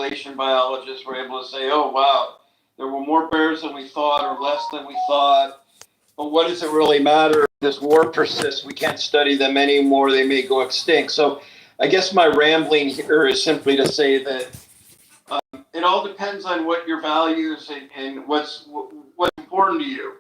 population biologists were able to say, oh, wow, there were more bears than we thought or less than we thought. But what does it really matter if this war persists? We can't study them anymore. They may go extinct. So I guess my rambling here is simply to say that it all depends on what your values and what's important to you.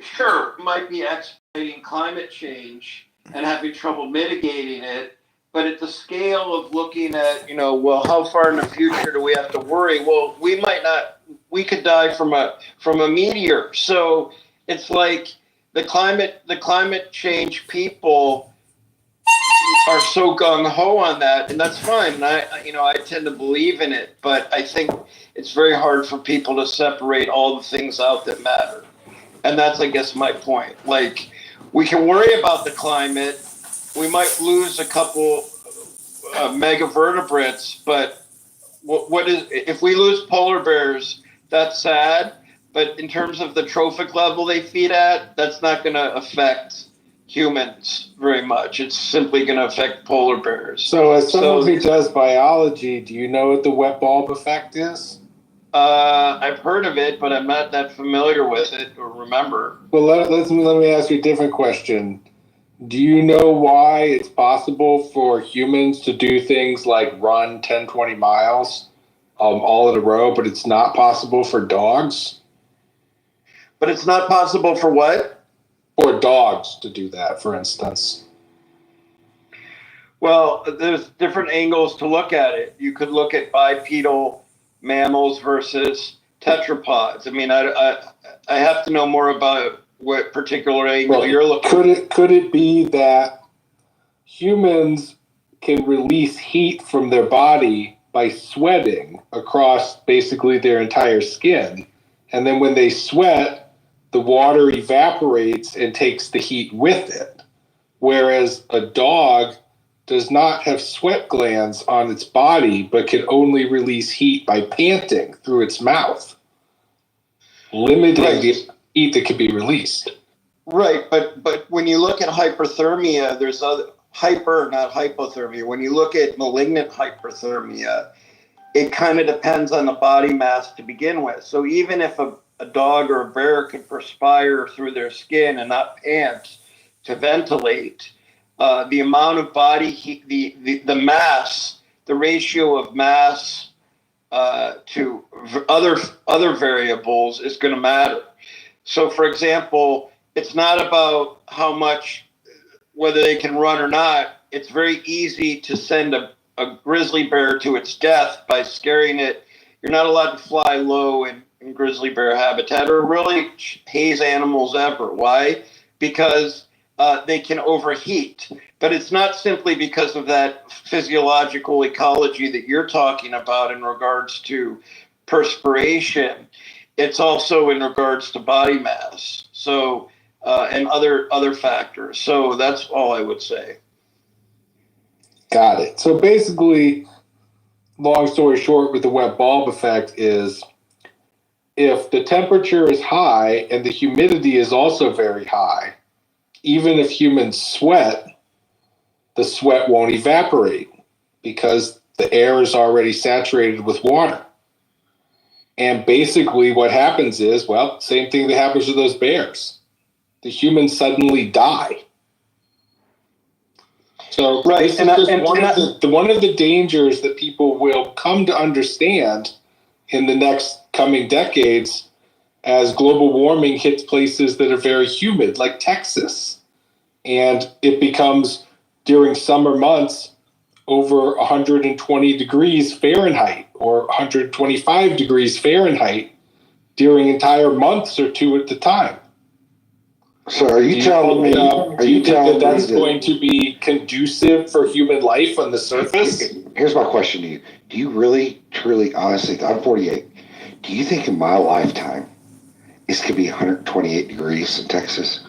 Sure, might be exploiting climate change and having trouble mitigating it, but at the scale of looking at, well, how far in the future do we have to worry? Well, we might not. We could die from a meteor. So it's like the climate change people are so gung ho on that, and that's fine. And I tend to believe in it, but I think it's very hard for people to separate all the things out that matter. And that's, I guess, my point. Like, we can worry about the climate. We might lose a couple megavertebrates, but what is if we lose polar bears? That's sad. But in terms of the trophic level they feed at, that's not going to affect humans very much. It's simply going to affect polar bears. So, as someone who does biology, do you know what the wet bulb effect is? I've heard of it, but I'm not that familiar with it or remember. Well, let me ask you a different question. Do you know why it's possible for humans to do things like run 10, 20 miles all in a row, but it's not possible for dogs? But it's not possible for what? For dogs to do that, for instance. Well, there's different angles to look at it. You could look at bipedal mammals versus tetrapods. I mean, I have to know more about what particular angle you're looking at. Could it be that humans can release heat from their body by sweating across basically their entire skin? And then when they sweat, the water evaporates and takes the heat with it. Whereas a dog does not have sweat glands on its body, but can only release heat by panting through its mouth, limiting the heat that can be released. Right, but when you look at hyperthermia, there's other not hypothermia. When you look at malignant hyperthermia, it kind of depends on the body mass to begin with. So even if a dog or a bear can perspire through their skin and not pant to ventilate, the amount of body heat, the mass, the ratio of mass to other variables is going to matter. So, for example, it's not about how much, whether they can run or not. It's very easy to send a grizzly bear to its death by scaring it. You're not allowed to fly low in grizzly bear habitat or really haze animals ever. Why? Because they can overheat. But it's not simply because of that physiological ecology that you're talking about in regards to perspiration. It's also in regards to body mass. So, and other factors. So that's all I would say. Got it. So basically, long story short, with the wet bulb effect is if the temperature is high and the humidity is also very high, even if humans sweat, the sweat won't evaporate because the air is already saturated with water. And basically what happens is, well, same thing that happens to those bears. The humans suddenly die. So right. This is one of the dangers that people will come to understand in the next coming decades as global warming hits places that are very humid, like Texas. And it becomes, during summer months, over 120 degrees Fahrenheit or 125 degrees Fahrenheit during entire months or two at the time. So are you telling me? Do you think that's going to be conducive for human life on the surface? Here's my question to you. Do you really, truly, honestly, I'm 48. Do you think in my lifetime it's going to be 128 degrees in Texas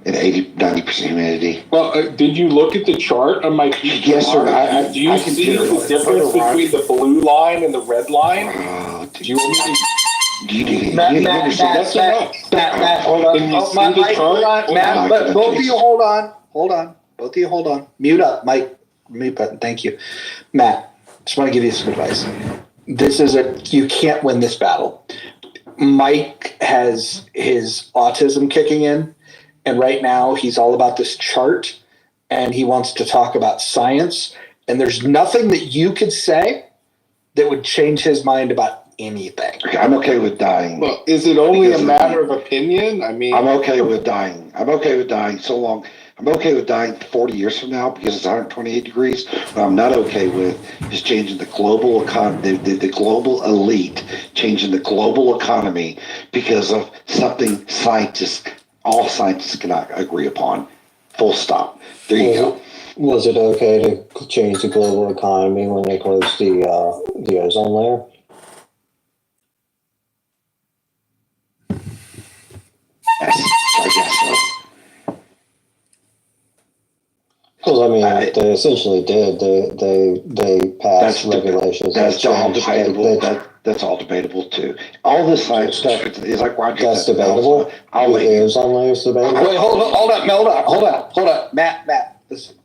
and 90% humidity? Well, did you look at the chart on my PTR? Yes, sir. Do you see the difference between the blue line and the red line? Do you Matt, hold on. Matt, but both of you hold on. Both of you hold on. Mute up, Mike. Mute button. Thank you. Matt, just want to give you some advice. You can't win this battle. Mike has his autism kicking in, and right now he's all about this chart, and he wants to talk about science, and there's nothing that you could say that would change his mind about anything. I'm okay with dying. Well, is it only a matter of opinion? I mean, I'm okay with dying. I'm okay with dying so long. I'm okay with dying 40 years from now because it's 128 degrees. What I'm not okay with is changing the global economy, the global elite, changing the global economy because of something all scientists cannot agree upon. Full stop. There you go. Was it okay to change the global economy when they closed the ozone layer? Yes, I guess so. Because I mean, they essentially did. They passed regulations. That's all debatable. That's all debatable too. All this science stuff is like Roger That's said. debatable. I'll let The you. ozone layer is debatable. Wait, hold on. Matt, listen.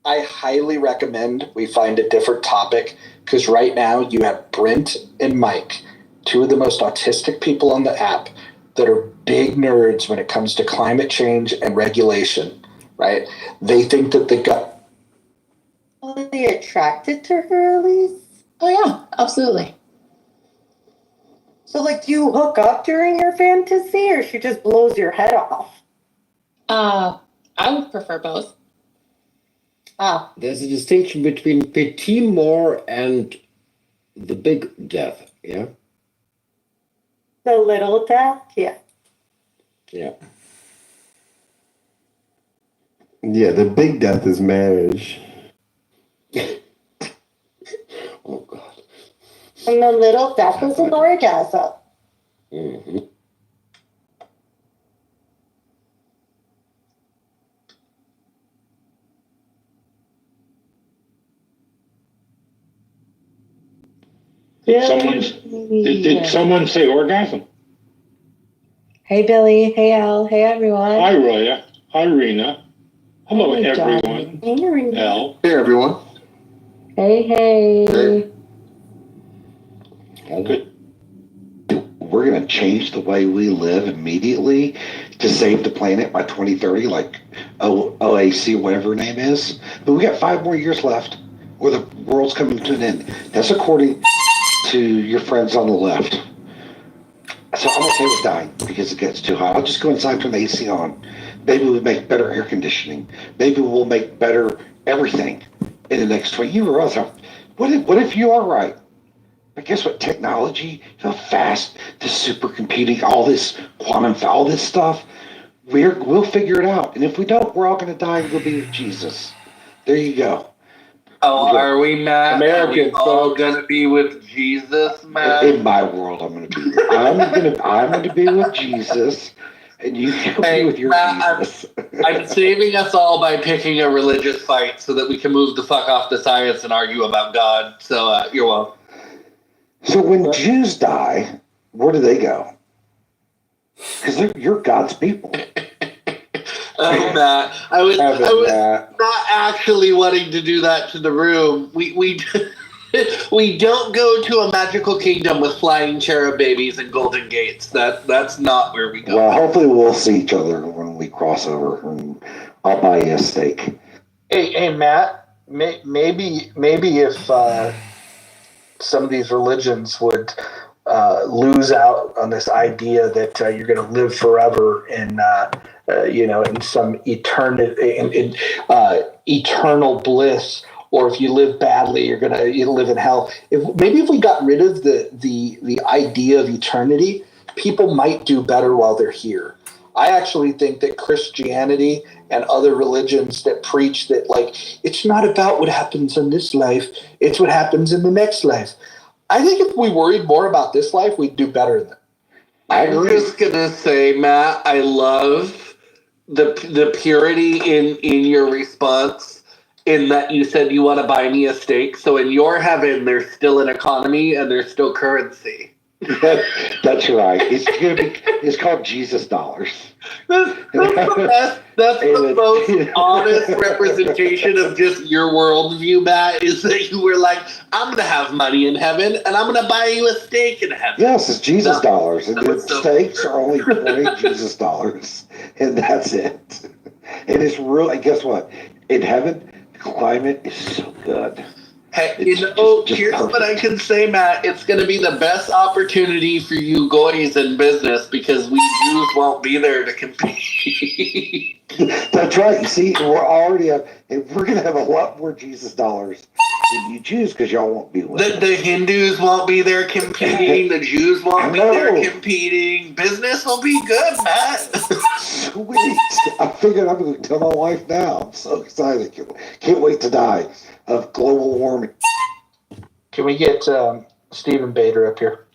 I highly recommend we find a different topic because right now you have Brent and Mike, two of the most autistic people on the app that are big nerds when it comes to climate change and regulation, right? They think that they got... Are they attracted to her, Elise? Oh yeah, absolutely. So, like, do you hook up during your fantasy, or she just blows your head off? I would prefer both. Ah, There's a distinction between petit mort and the big death, yeah? the little death? Yeah. Yeah. Yeah, the big death is marriage. Oh, God. And the little death is an orgasm. Mm-hmm. Did someone say orgasm? Hey, Billy. Hey, Al. Hey, everyone. Hi, Roya. Hi, Rena. Hello, Hey, everyone. darling. Hey, Rena. Al. hey everyone. Hey. Good. We're going to change the way we live immediately to save the planet by 2030, like OAC, whatever her name is. But we got 5 more years left, or the world's coming to an end. That's according to your friends on the left. So I'm okay with dying because it gets too hot. I'll just go inside, turn the AC on. Maybe we'll make better air conditioning. Maybe we'll make better everything in the next 20 years. What if you are right? But guess what? Technology, how fast the supercomputing, all this quantum, all this stuff, we'll figure it out. And if we don't, we're all going to die and we'll be with Jesus. There you go. Oh, are we, Matt? American Are we all folks. gonna be with Jesus, Matt? In my world, I'm going to be. I'm going to be with Jesus, and you can be with your Matt, Jesus. I'm saving us all by picking a religious fight so that we can move the fuck off the science and argue about God. So you're welcome. So when Jews die, where do they go? Because you're God's people. Oh, Matt, I was Matt. not actually wanting to do that to the room. We we don't go to a magical kingdom with flying cherub babies and golden gates. That's not where we go. Well, hopefully we'll see each other when we cross over, and I'll buy you a steak. Hey, Matt, maybe if some of these religions would lose out on this idea that you're going to live forever in some eternal bliss, or if you live badly, you're live in hell. If we got rid of the idea of eternity, people might do better while they're here. I actually think that Christianity and other religions that preach that, like, it's not about what happens in this life, it's what happens in the next life. I think if we worried more about this life, we'd do better than it. I'm just gonna say, Matt, I love the purity in your response, in that you said you want to buy me a steak. So in your heaven, there's still an economy and there's still currency. That's right. It's called Jesus dollars. That's the best. That's the most honest representation of just your worldview, Matt. Is that you were like, I'm gonna have money in heaven, and I'm gonna buy you a steak in heaven. Yes, it's Jesus dollars, and the so steaks are only 20 Jesus dollars, and that's it. And it's really, guess what? In heaven, the climate is so good. Hey, It's just here's perfect. what I can say, Matt. It's going to be the best opportunity for you goys in business because we Jews won't be there to compete. That's right. You see, we're already and we're going to have a lot more Jesus dollars than you Jews because y'all won't be with us. The Hindus won't be there competing. The Jews won't be there competing. Business will be good, Matt. Sweet. I figured I'm going to tell my wife now. I'm so excited. Can't wait to die of global warming. Can we get Stephen Bader up here?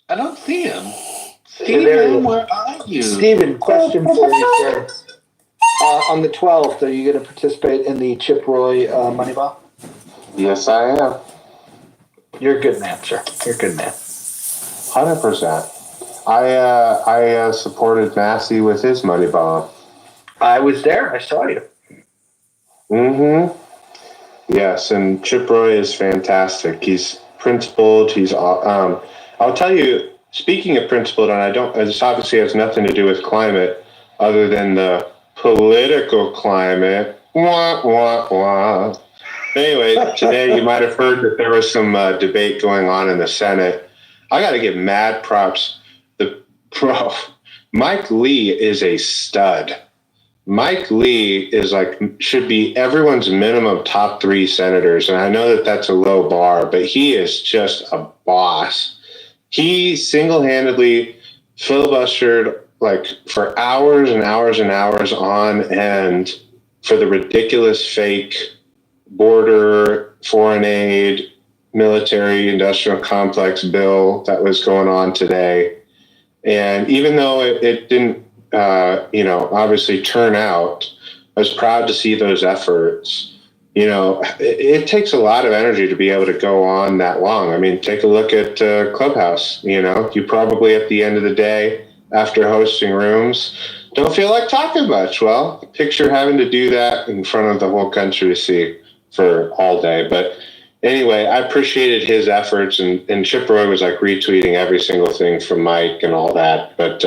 I don't see him. Stephen, where are you? Stephen, question for you, sir. On the 12th, are you going to participate in the Chip Roy Moneyball? Yes, I am. You're a good man, sir. You're a good man. 100%. I supported Massey with his Moneyball. I was there. I saw you. Mm-hmm. Yes, and Chip Roy is fantastic. He's principled. I'll tell you, speaking of principled, and this obviously has nothing to do with climate other than the political climate. Wah, wah, wah. Anyway, today you might have heard that there was some debate going on in the Senate. I got to give mad props. Mike Lee is a stud. Mike Lee should be everyone's minimum top 3 senators. And I know that that's a low bar, but he is just a boss. He single-handedly filibustered for hours and hours and hours on end for the ridiculous fake border, foreign aid, military industrial complex bill that was going on today. And even though it didn't, obviously turn out, I was proud to see those efforts. It takes a lot of energy to be able to go on that long. I mean, take a look at Clubhouse. You probably at the end of the day, after hosting rooms, don't feel like talking much. Well, picture having to do that in front of the whole country to see for all day. But anyway, I appreciated his efforts, and Chip Roy was retweeting every single thing from Mike and all that. But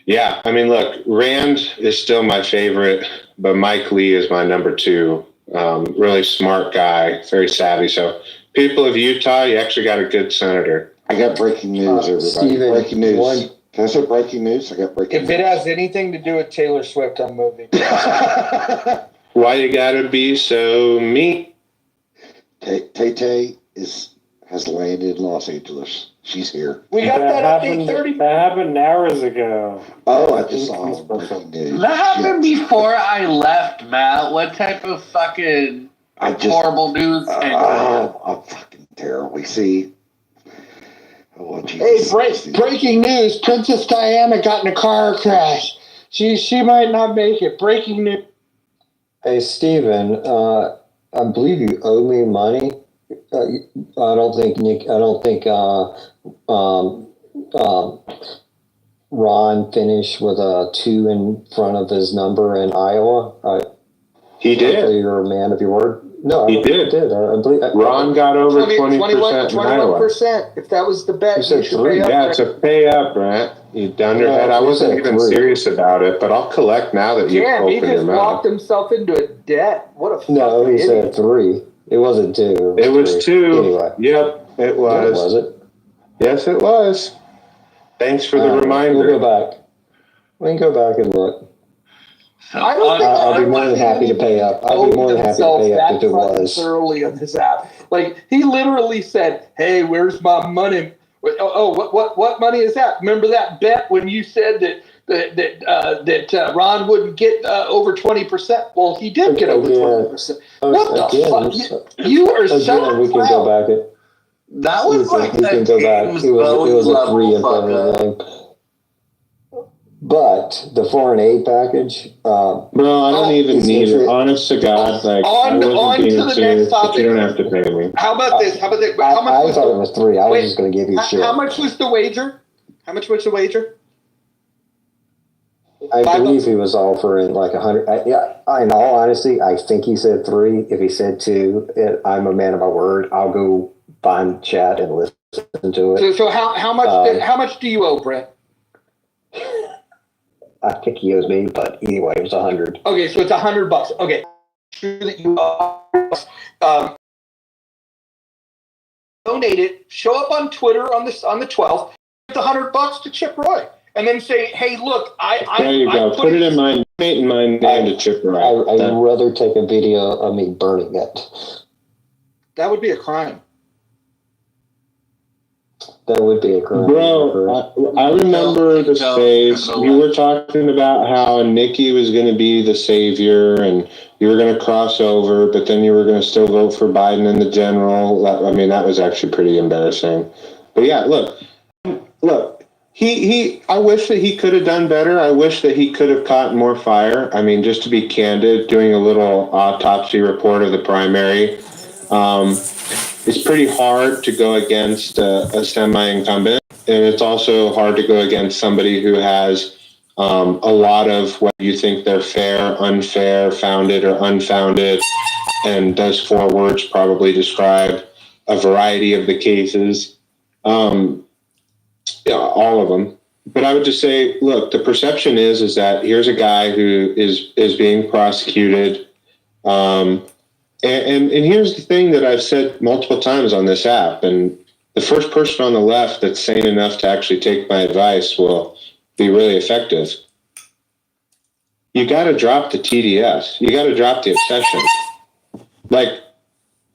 yeah, I mean, look, Rand is still my favorite, but Mike Lee is my number 2. Really smart guy, very savvy. So people of Utah, you actually got a good senator. I got breaking news, everybody. Steven, breaking news. Can I say breaking news? I got breaking news. If it has anything to do with Taylor Swift, I'm moving. Why you gotta be so mean? Tay-Tay has landed in Los Angeles. She's here. We got that update 30. That happened hours ago. Oh, I just saw breaking news. That happened before I left, Matt. What type of fucking horrible news? I'm fucking terrible. See? Oh, Jesus. Hey, breaking news. Princess Diana got in a car crash. She might not make it. Breaking news. Hey, Steven, I believe you owe me money. I don't think Ron finished with a 2 in front of his number in Iowa. He did. I believe you're a man of your word. No, he did. I believe Ron got over 20% in Iowa. 21%. If that was the bet, You said should 3. pay up. Yeah, it's a pay up, Brent. You dunderhead. Yeah, I you wasn't said even 3. serious about it, but I'll collect now that you've Damn, he opened your just mouth. locked himself into a debt. What a fucking No, he idiot. said 3. It wasn't 2. It was 2. Anyway. Yep, it was. Was it? Yes, it was. Thanks for the reminder. We'll go back. We can go back and look. I don't think I'll be more than happy to pay up. I'll be more than happy to pay up if it was. Thoroughly on his app. He literally said, "Hey, where's my money? What money is that? Remember that bet when you said that Ron wouldn't get over 20%? Well, he did get over 20%. What the fuck? You are so we can go back it. That was we can go back. It was a 3 in front of the name. But the foreign aid package, Bro, I don't even It's need it. usually- Honest to God, like, On- I wasn't on to being the next serious, but topic. you don't have to pay me. How about this? How much I was thought it the, was 3. I was wait, just going to give you shit. how much was the wager? How much was the wager? I $5? believe he was offering like 100. In all honesty, I think he said 3. If he said 2, I'm a man of my word. I'll go find chat and listen to it. So how much do you owe, Brett? I think he owes me, but anyway, it was 100. Okay, so it's $100. Okay, sure that you donate it. Show up on Twitter on the 12th. It's $100 to Chip Roy, and then say, "Hey, look, There you go. Put it in my name to Chip Roy. I'd rather take a video of me burning it. That would be a crime. That would be a crime. Bro, I remember the space. You were talking about how Nikki was going to be the savior and you were going to cross over, but then you were going to still vote for Biden in the general. I mean, that was actually pretty embarrassing. But yeah, look, I wish that he could have done better. I wish that he could have caught more fire. I mean, just to be candid, doing a little autopsy report of the primary, it's pretty hard to go against a semi-incumbent, and it's also hard to go against somebody who has a lot of what you think they're fair, unfair, founded, or unfounded, and those 4 words probably describe a variety of the cases, all of them. But I would just say, look, the perception is that here's a guy who is being prosecuted. And here's the thing that I've said multiple times on this app, and the first person on the left that's sane enough to actually take my advice will be really effective. You got to drop the TDS. You got to drop the obsession. Like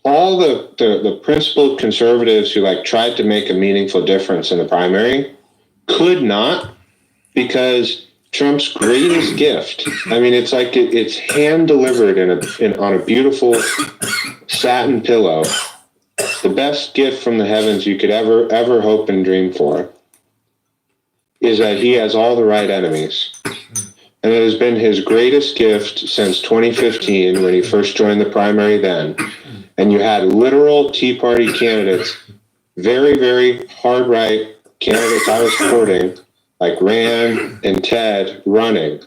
all the principled conservatives who like tried to make a meaningful difference in the primary could not, because Trump's greatest gift. I mean, it's like it's hand delivered on a beautiful satin pillow. The best gift from the heavens you could ever hope and dream for is that he has all the right enemies. And it has been his greatest gift since 2015 when he first joined the primary then. And you had literal Tea Party candidates, very, very hard right candidates I was supporting, like Rand and Ted running.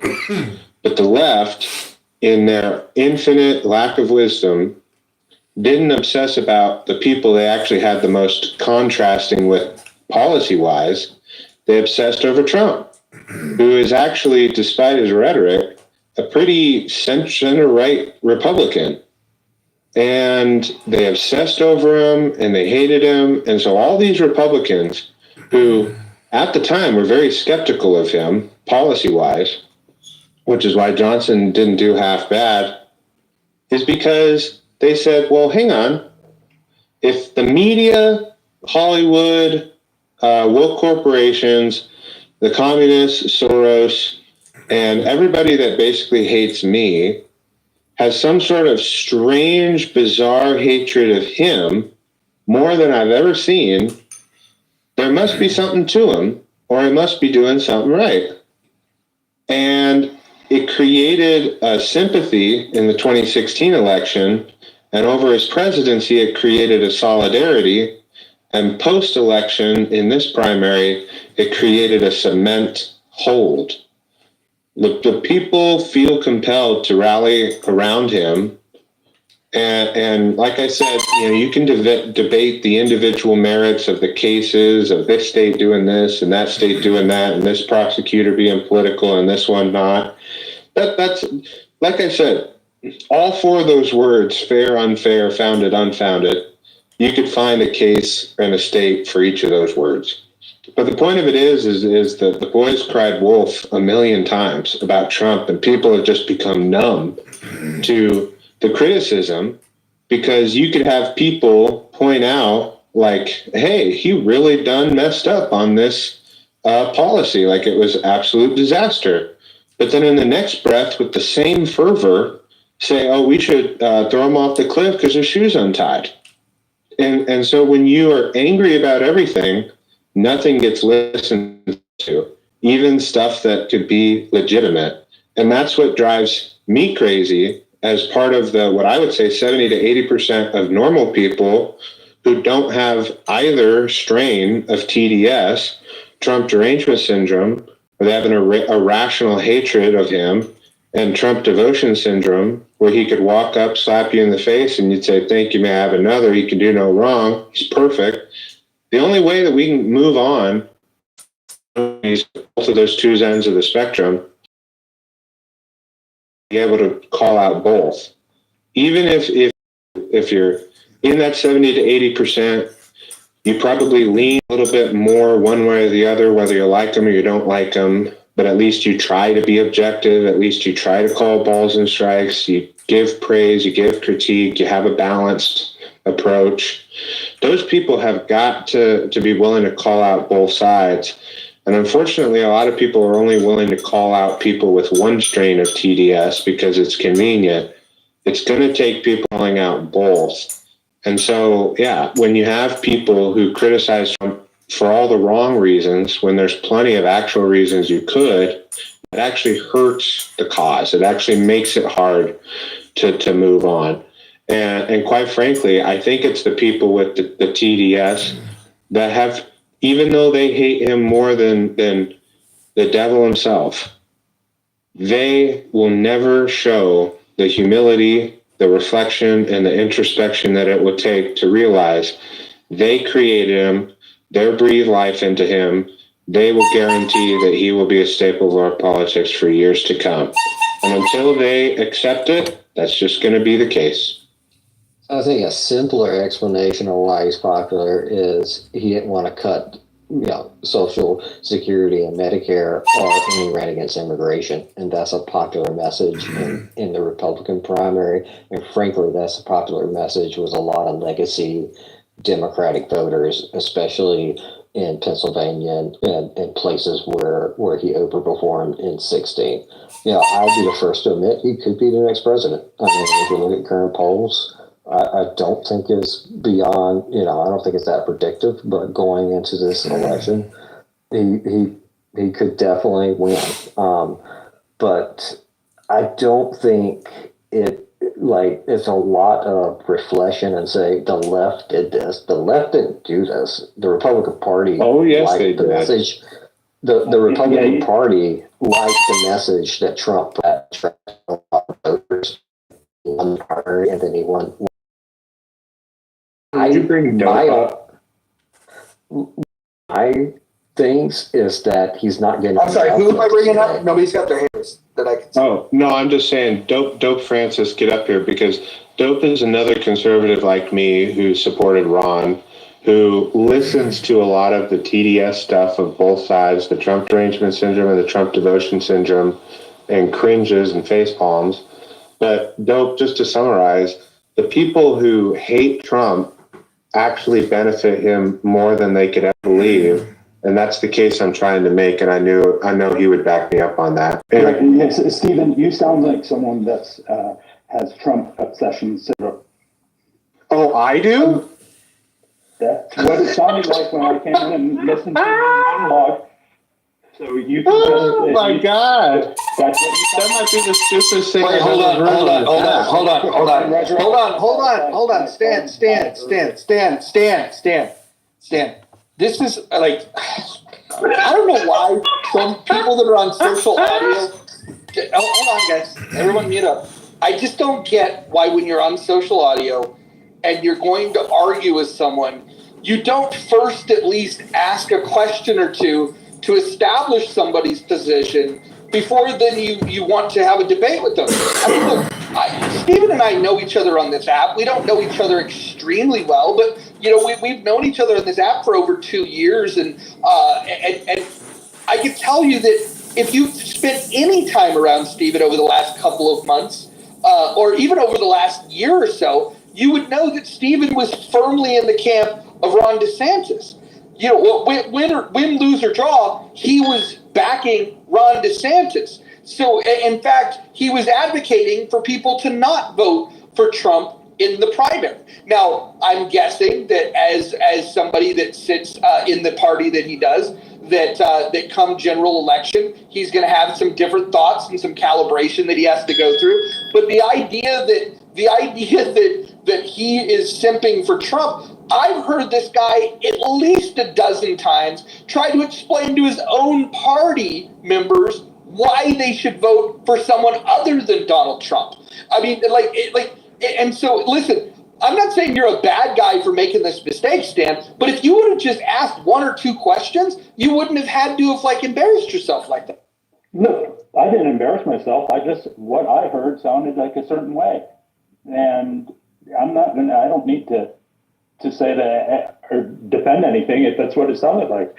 But the left, in their infinite lack of wisdom, didn't obsess about the people they actually had the most contrasting with policy-wise. They obsessed over Trump, who is actually, despite his rhetoric, a pretty center-right Republican. And they obsessed over him, and they hated him. And so all these Republicans who at the time were very skeptical of him policy-wise, which is why Johnson didn't do half bad, is because they said, well, hang on. If the media, Hollywood, woke corporations, the communists, Soros, and everybody that basically hates me has some sort of strange, bizarre hatred of him, more than I've ever seen, there must be something to him, or he must be doing something right. And it created a sympathy in the 2016 election, and over his presidency, it created a solidarity. And post-election, in this primary, it created a cement hold. The people feel compelled to rally around him. And like I said, you can debate the individual merits of the cases of this state doing this and that state doing that, and this prosecutor being political and this one not. That's like I said, all 4 of those words, fair, unfair, founded, unfounded, you could find a case and a state for each of those words. But the point of it is that the boys cried wolf a million times about Trump, and people have just become numb to the criticism, because you could have people point out like, hey, he really done messed up on this policy. Like it was absolute disaster. But then in the next breath, with the same fervor, say, oh, we should throw him off the cliff because his shoe's untied. And so when you are angry about everything, nothing gets listened to. even stuff that could be legitimate. And that's what drives me crazy as part of the, what I would say 70 to 80% of normal people who don't have either strain of TDS, Trump derangement syndrome, or they have an irrational hatred of him, and Trump devotion syndrome, where he could walk up, slap you in the face, and you'd say, thank you, may I have another? He can do no wrong. He's perfect. The only way that we can move on is both of those two ends of the spectrum, be able to call out both. Even if you're in that 70 to 80%, you probably lean a little bit more one way or the other, whether you like them or you don't like them, but at least you try to be objective. At least you try to call balls and strikes. You give praise, you give critique, you have a balanced approach. Those people have got to be willing to call out both sides. And unfortunately, a lot of people are only willing to call out people with one strain of TDS because it's convenient. It's going to take people calling out both. And so, yeah, when you have people who criticize Trump for all the wrong reasons, when there's plenty of actual reasons you could, it actually hurts the cause. It actually makes it hard to move on. And quite frankly, I think it's the people with the TDS that have, even though they hate him more than the devil himself, they will never show the humility, the reflection, and the introspection that it would take to realize they created him, they breathed life into him, they will guarantee that he will be a staple of our politics for years to come. And until they accept it, that's just going to be the case. I think a simpler explanation of why he's popular is he didn't want to cut, Social Security and Medicare, and he ran against immigration, and that's a popular message in the Republican primary. And frankly, that's a popular message with a lot of legacy Democratic voters, especially in Pennsylvania and places where he overperformed in 2016. I'll be the first to admit he could be the next president. I mean, if you look at current polls, I don't think it's beyond, I don't think it's that predictive, but going into this election, he could definitely win. But I don't think it's a lot of reflection and say the left did this. The left didn't do this. The Republican Party liked they the did. message. The Republican Party liked the message that Trump attracted a lot of voters. He won the primary, and then he won. My things is that he's not getting. I'm sorry, who am I bringing up? Nobody's got their hands that I can see. Oh, no, I'm just saying, Dope Francis, get up here, because Dope is another conservative like me who supported Ron, who listens to a lot of the TDS stuff of both sides, the Trump derangement syndrome and the Trump devotion syndrome, and cringes and face palms. But Dope, just to summarize, the people who hate Trump actually benefit him more than they could ever believe. And that's the case I'm trying to make, and I know he would back me up on that. Yes, Stephen, you sound like someone that's has Trump obsession syndrome. Oh, I do? That's what it sounded like when I came in and listened to your monologue. So you can oh my God. That's what you that might be the stupidest thing. Wait, hold on. Stan. This is like, I don't know why some people that are on social audio. Hold on, guys. Everyone mute up. I just don't get why when you're on social audio and you're going to argue with someone, you don't first at least ask a question or two to establish somebody's position before then you want to have a debate with them. I mean, look, Stephen and I know each other on this app. We don't know each other extremely well, but we've known each other on this app for over 2 years, and I can tell you that if you've spent any time around Stephen over the last couple of months, or even over the last year or so, you would know that Stephen was firmly in the camp of Ron DeSantis. Win, lose, or draw, he was backing Ron DeSantis. So, in fact, he was advocating for people to not vote for Trump in the primary. Now, I'm guessing that as somebody that sits in the party that he does, that come general election, he's going to have some different thoughts and some calibration that he has to go through. But the idea that he is simping for Trump, I've heard this guy at least a dozen times try to explain to his own party members why they should vote for someone other than Donald Trump. I mean, and so listen, I'm not saying you're a bad guy for making this mistake, Stan, but if you would have just asked one or two questions, you wouldn't have had to have embarrassed yourself like that. No, I didn't embarrass myself. What I heard sounded like a certain way. And I don't need to say that or defend anything if that's what it sounded like.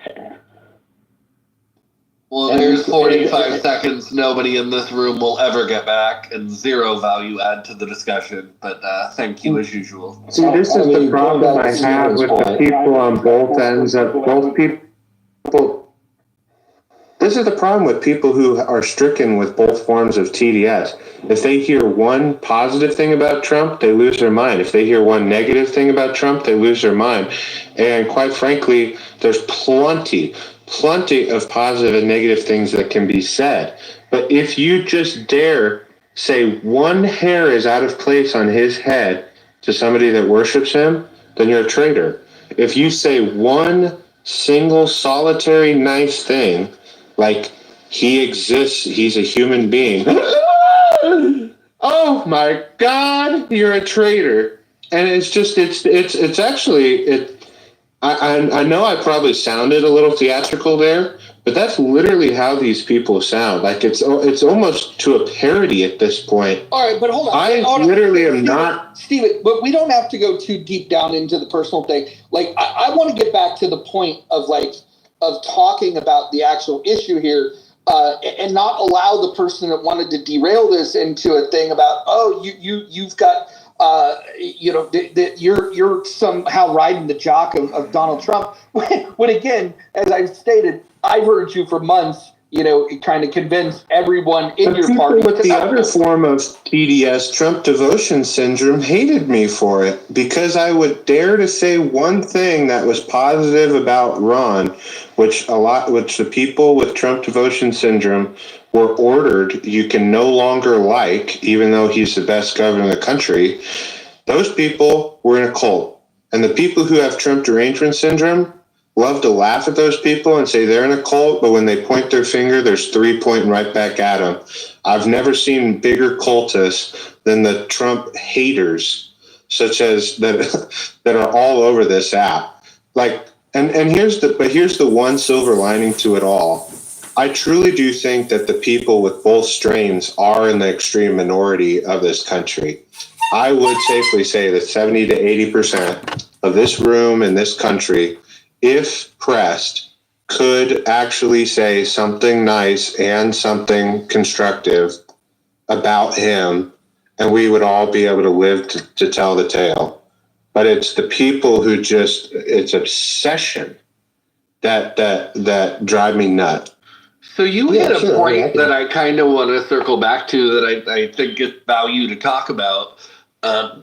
Well, there's 45 seconds nobody in this room will ever get back, and zero value add to the discussion. But thank you as usual. See, this is the problem I have with the people on both ends of both people. This is the problem with people who are stricken with both forms of TDS. If they hear one positive thing about Trump, they lose their mind. If they hear one negative thing about Trump, they lose their mind. And quite frankly, there's plenty of positive and negative things that can be said. But if you just dare say one hair is out of place on his head to somebody that worships him, then you're a traitor. If you say one single solitary nice thing, like he exists, he's a human being, oh my God, you're a traitor. And it's actually I know I probably sounded a little theatrical there, but that's literally how these people sound. Like it's almost to a parody at this point. All right, but hold on. I literally am not. Steven, but we don't have to go too deep down into the personal thing. I want to get back to the point of talking about the actual issue here, and not allow the person that wanted to derail this into a thing about, you've got. You're somehow riding the jock of Donald Trump. When again, as I've stated, I've heard you for months, kind of convince everyone in your party. But the other form of TDS, Trump devotion syndrome, hated me for it because I would dare to say one thing that was positive about Ron, which the people with Trump devotion syndrome were ordered you can no longer like, even though he's the best governor in the country. Those people were in a cult. And the people who have Trump derangement syndrome love to laugh at those people and say they're in a cult, but when they point their finger, there's three pointing right back at them. I've never seen bigger cultists than the Trump haters, such as that are all over this app. And here's the one silver lining to it all. I truly do think that the people with both strains are in the extreme minority of this country. I would safely say that 70 to 80% of this room in this country, if pressed, could actually say something nice and something constructive about him, and we would all be able to live to tell the tale. But it's the people who it's obsession that drive me nuts. So you hit a point that I kind of want to circle back to that I think it's value to talk about,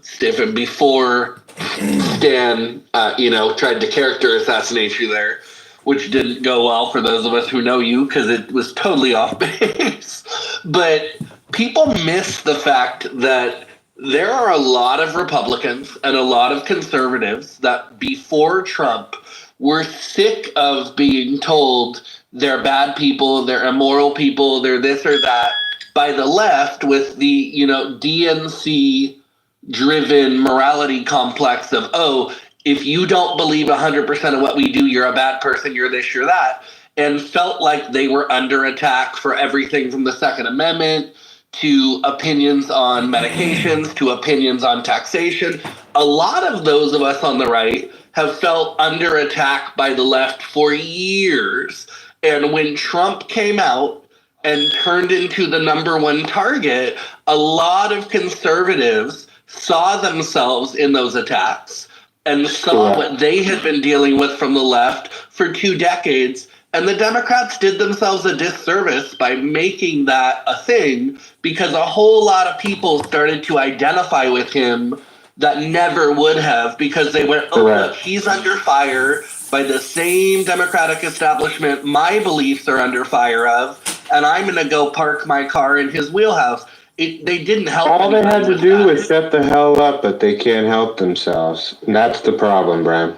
Stephen, before Stan, tried to character assassinate you there, which didn't go well for those of us who know you because it was totally off base. But people miss the fact that there are a lot of Republicans and a lot of conservatives that before Trump were sick of being told they're bad people, they're immoral people, they're this or that by the left with the, DNC-driven morality complex of, if you don't believe 100% of what we do, you're a bad person, you're this, you're that, and felt like they were under attack for everything from the Second Amendment to opinions on medications to opinions on taxation. A lot of those of us on the right have felt under attack by the left for years. And when Trump came out and turned into the number one target, a lot of conservatives saw themselves in those attacks and saw what they had been dealing with from the left for 2 decades. And the Democrats did themselves a disservice by making that a thing because a whole lot of people started to identify with him that never would have because they went, look, he's under fire. by the same Democratic establishment my beliefs are under fire of, and I'm going to go park my car in his wheelhouse. They didn't help. All they had to with do that. was shut the hell up, but they can't help themselves. And that's the problem, Bram.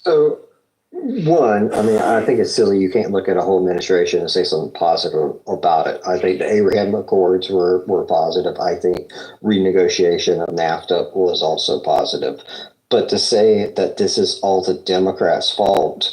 So, one, I mean, I think it's silly. You can't look at a whole administration and say something positive about it. I think the Abraham Accords were positive. I think renegotiation of NAFTA was also positive. But to say that this is all the Democrats' fault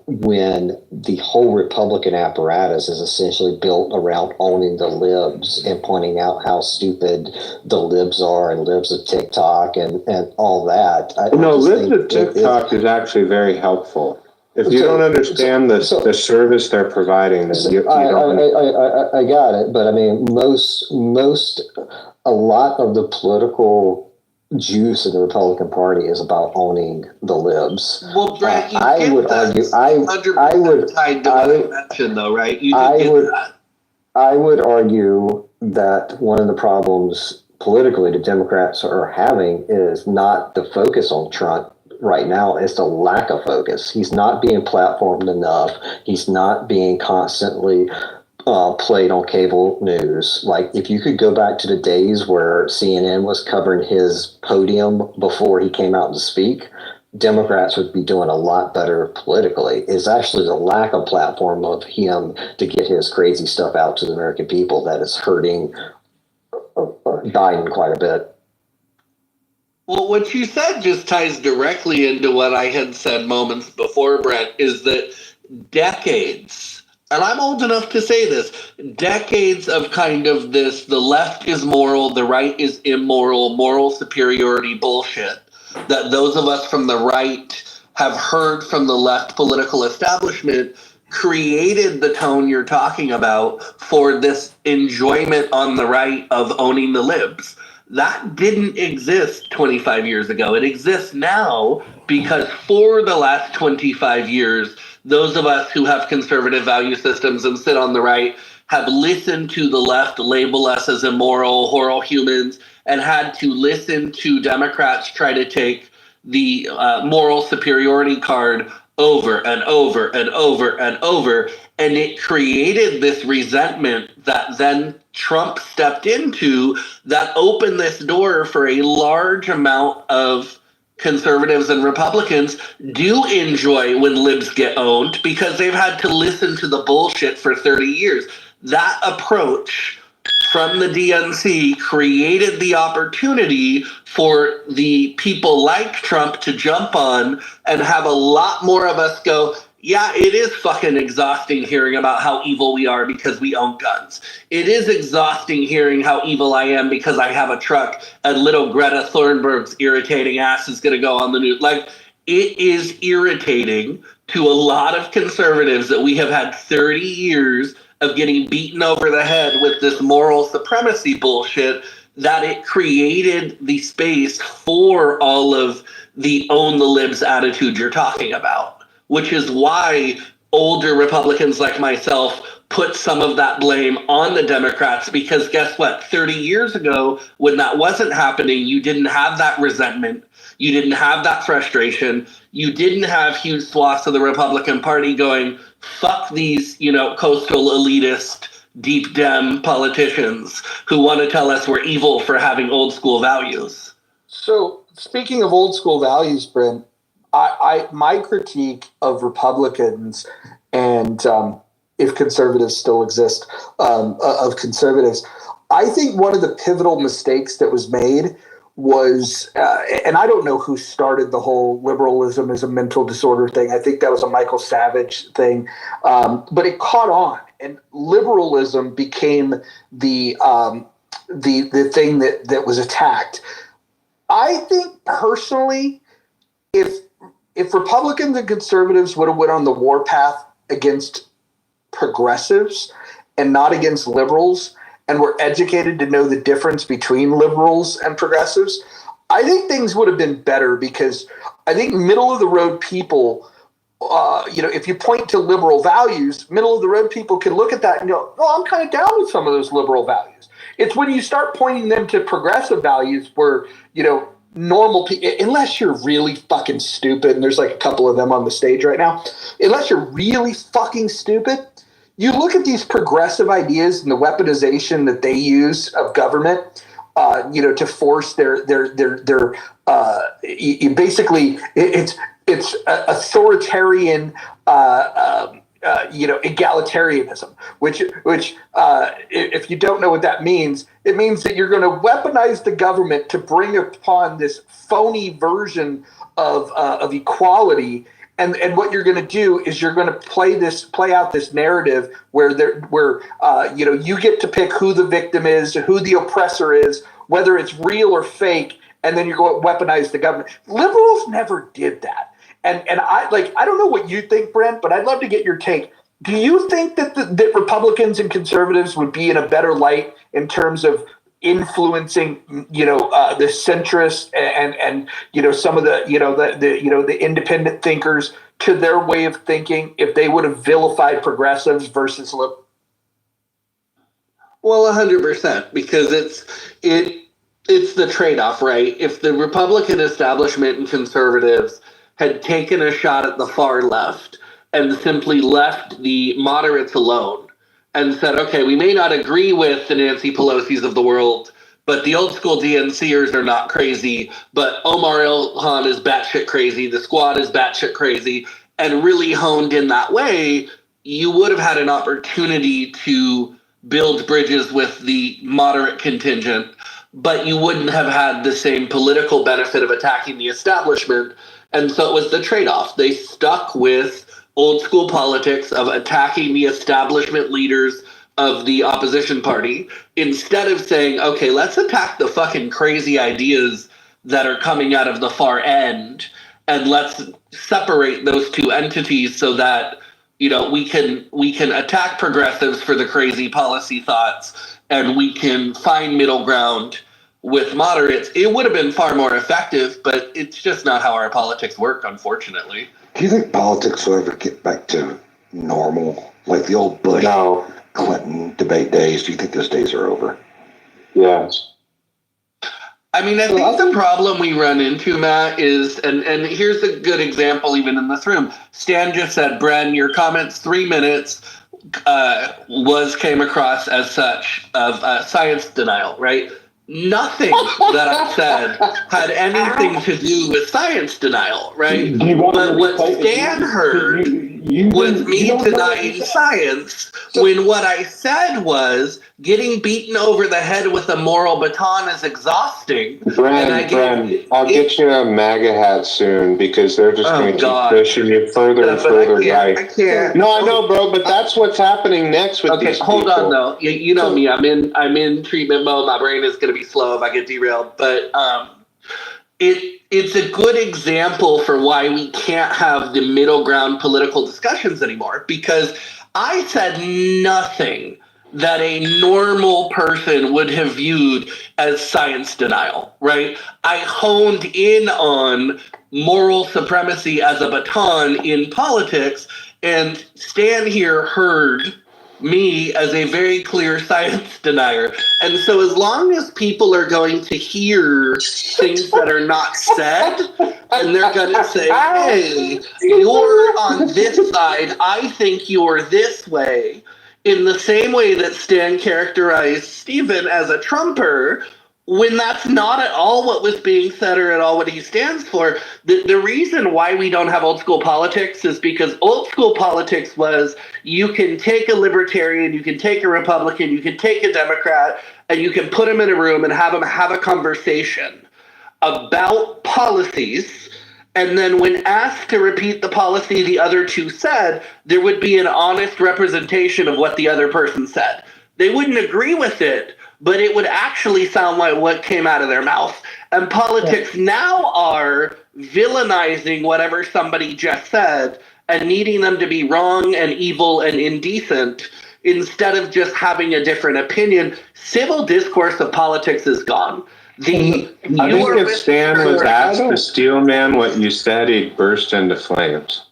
when the whole Republican apparatus is essentially built around owning the libs and pointing out how stupid the libs are and libs of TikTok and all that. Libs of TikTok is actually very helpful. If you don't understand the service they're providing, then you don't. I got it, but I mean, a lot of the political juice in the Republican Party is about owning the libs. Well, Brett, you I would argue. I would. Tied to what I mentioned, though, right? You that. I would argue that one of the problems politically the Democrats are having is not the focus on Trump right now, it's the lack of focus. He's not being platformed enough. He's not being constantly played on cable news. Like, if you could go back to the days where CNN was covering his podium before he came out to speak, Democrats would be doing a lot better politically. It's actually the lack of platform of him to get his crazy stuff out to the American people that is hurting Biden quite a bit. Well, what you said just ties directly into what I had said moments before, Brett, is that decades, and I'm old enough to say this, decades of kind of this, the left is moral, the right is immoral, moral superiority bullshit that those of us from the right have heard from the left political establishment created the tone you're talking about for this enjoyment on the right of owning the libs. That didn't exist 25 years ago. It exists now because for the last 25 years, those of us who have conservative value systems and sit on the right have listened to the left label us as immoral, horrible humans, and had to listen to Democrats try to take the moral superiority card over and over and over and over. And it created this resentment that then Trump stepped into that opened this door for a large amount of conservatives and Republicans do enjoy when libs get owned because they've had to listen to the bullshit for 30 years. That approach from the DNC created the opportunity for the people like Trump to jump on and have a lot more of us go, yeah, it is fucking exhausting hearing about how evil we are because we own guns. It is exhausting hearing how evil I am because I have a truck and little Greta Thunberg's irritating ass is going to go on the news. Like, it is irritating to a lot of conservatives that we have had 30 years of getting beaten over the head with this moral supremacy bullshit, that it created the space for all of the own the libs attitude you're talking about, which is why older Republicans like myself put some of that blame on the Democrats, because guess what? 30 years ago, when that wasn't happening, you didn't have that resentment. You didn't have that frustration. You didn't have huge swaths of the Republican Party going, fuck these, coastal elitist, deep Dem politicians who want to tell us we're evil for having old school values. So, speaking of old school values, Brent, my critique of Republicans and if conservatives still exist, of conservatives, I think one of the pivotal mistakes that was made was, and I don't know who started the whole liberalism as a mental disorder thing. I think that was a Michael Savage thing, but it caught on, and liberalism became the thing that was attacked. I think personally, if Republicans and conservatives would have went on the warpath against progressives and not against liberals, and were educated to know the difference between liberals and progressives, I think things would have been better, because I think middle of the road people, if you point to liberal values, middle of the road people can look at that and go, well, I'm kind of down with some of those liberal values. It's when you start pointing them to progressive values where, normal people, unless you're really fucking stupid, and there's like a couple of them on the stage right now, unless you're really fucking stupid, you look at these progressive ideas and the weaponization that they use of government, to force basically it's authoritarian, egalitarianism, which if you don't know what that means, it means that you're going to weaponize the government to bring upon this phony version of equality. And what you're going to do is you're going to play out this narrative where you get to pick who the victim is, who the oppressor is, whether it's real or fake, and then you're going to weaponize the government. Liberals never did that. And I don't know what you think, Brent, but I'd love to get your take. Do you think that that Republicans and conservatives would be in a better light in terms of influencing, the centrists and some of the independent thinkers to their way of thinking if they would have vilified progressives versus liberals? Well, 100%, because it's the trade-off, right? If the Republican establishment and conservatives had taken a shot at the far left and simply left the moderates alone and said, okay, we may not agree with the Nancy Pelosi's of the world, but the old school DNCers are not crazy, but Omar Ilhan is batshit crazy, the squad is batshit crazy, and really honed in that way, you would have had an opportunity to build bridges with the moderate contingent, but you wouldn't have had the same political benefit of attacking the establishment. And so it was the trade-off. They stuck with old school politics of attacking the establishment leaders of the opposition party instead of saying, okay, let's attack the fucking crazy ideas that are coming out of the far end, and let's separate those two entities so that we can attack progressives for the crazy policy thoughts, and we can find middle ground with moderates. It would have been far more effective, but it's just not how our politics work, unfortunately. Do you think politics will ever get back to normal, like the old Bush Clinton debate days? Do you think those days are over? Yes. I mean, I think the problem we run into, Matt, is, and here's a good example even in this room. Stan just said, Bren, your comments 3 minutes came across as such of science denial, right? Nothing that I said had anything to do with science denial, right? But what Stan heard was me denying science when what I said was getting beaten over the head with a moral baton is exhausting. Bren, I'll get you a MAGA hat soon because they're just going to keep pushing you further and further right. I can't. No, I know, bro, but that's what's happening next with these people. Hold on, though. You know me. I'm in treatment mode. My brain is going to be slow if I get derailed. But it's a good example for why we can't have the middle ground political discussions anymore, because I said nothing that a normal person would have viewed as science denial, right? I honed in on moral supremacy as a baton in politics, and Stan here heard me as a very clear science denier. And so as long as people are going to hear things that are not said, and they're going to say, hey, you're on this side, I think you're this way, in the same way that Stan characterized Stephen as a Trumper, when that's not at all what was being said or at all what he stands for. The reason why we don't have old school politics is because old school politics was you can take a libertarian, you can take a Republican, you can take a Democrat, and you can put them in a room and have them have a conversation about policies. And then when asked to repeat the policy the other two said, there would be an honest representation of what the other person said. They wouldn't agree with it, but it would actually sound like what came out of their mouth. And politics now are villainizing whatever somebody just said and needing them to be wrong and evil and indecent instead of just having a different opinion. Civil discourse of politics is gone. I think if Stan was asked to Steel Man what you said, he'd burst into flames.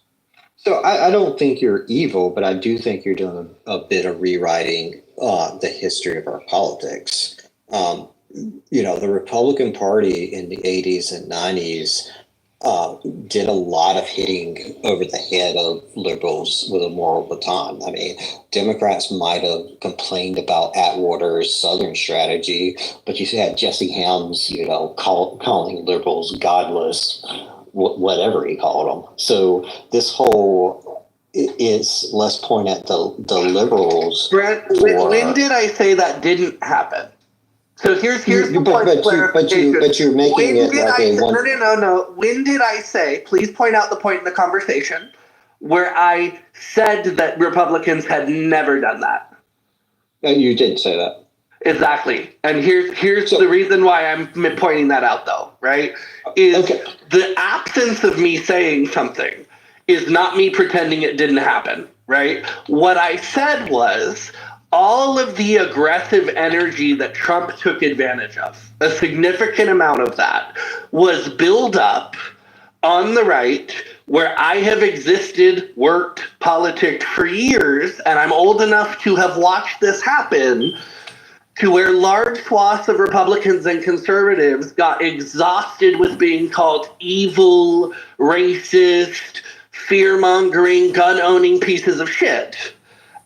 So I don't think you're evil, but I do think you're doing a bit of rewriting the history of our politics. the Republican Party in the 80s and 90s did a lot of hitting over the head of liberals with a moral baton. I mean, Democrats might have complained about Atwater's Southern strategy, but you had Jesse Helms, calling liberals godless, whatever he called them. So this whole is, let's point at the liberals. Brent, when did I say that didn't happen? So here's the point of clarification. But you're making it like a one. No. When did I say? Please point out the point in the conversation where I said that Republicans had never done that. You didn't say that. Exactly. And here's the reason why I'm pointing that out, though. Right? The absence of me saying something is not me pretending it didn't happen. Right? What I said was, all of the aggressive energy that Trump took advantage of, a significant amount of that, was built up on the right, where I have existed, worked, politicked for years, and I'm old enough to have watched this happen, to where large swaths of Republicans and conservatives got exhausted with being called evil, racist, fear-mongering, gun-owning pieces of shit.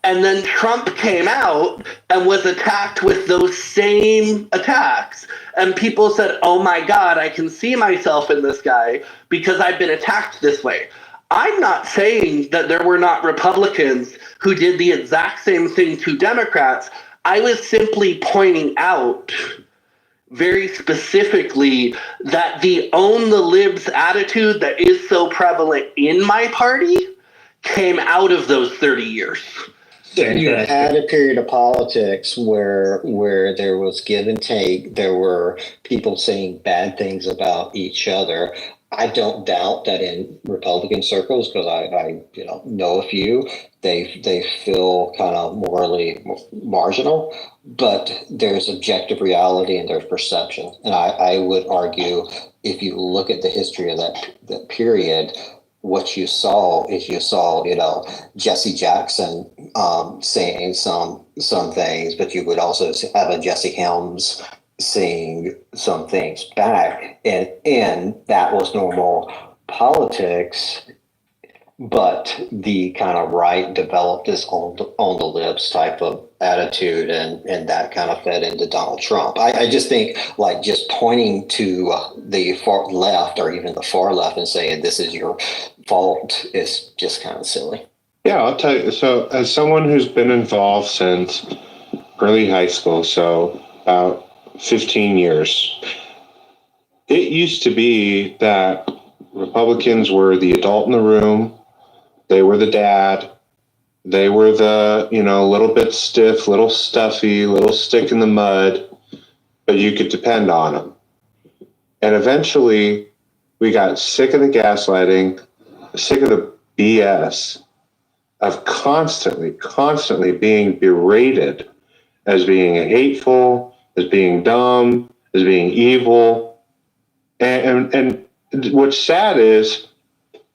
And then Trump came out and was attacked with those same attacks. And people said, oh my God, I can see myself in this guy because I've been attacked this way. I'm not saying that there were not Republicans who did the exact same thing to Democrats. I was simply pointing out very specifically that the own the libs attitude that is so prevalent in my party came out of those 30 years. You had a period of politics where there was give and take. There were people saying bad things about each other. I don't doubt that in Republican circles, because I know a few, they feel kind of morally marginal, but there's objective reality and there's perception. And I would argue, if you look at the history of that period, what you saw is Jesse Jackson saying some things, but you would also have a Jesse Helms saying some things back, and that was normal politics. But the kind of right developed this on the lips type of attitude, and that kind of fed into Donald Trump. I just think, like, just pointing to the far left or even the far left and saying this is your fault is just kind of silly. Yeah, I'll tell you. So as someone who's been involved since early high school, so about 15 years, it used to be that Republicans were the adult in the room. They were the dad. They were the, little bit stiff, little stuffy, little stick in the mud, but you could depend on them. And eventually we got sick of the gaslighting, sick of the BS of constantly being berated as being hateful, as being dumb, as being evil. And what's sad is,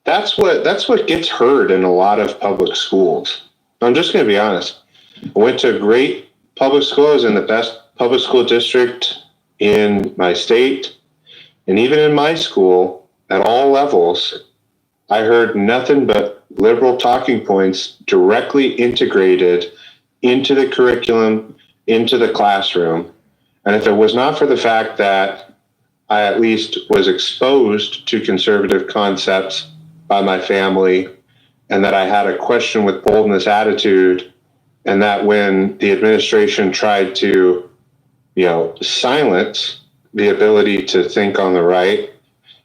that's what gets heard in a lot of public schools. I'm just going to be honest. I went to a great public school. I was in the best public school district in my state. And even in my school, at all levels, I heard nothing but liberal talking points directly integrated into the curriculum, into the classroom. And if it was not for the fact that I at least was exposed to conservative concepts by my family, and that I had a question with boldness attitude, and that when the administration tried to, silence the ability to think on the right,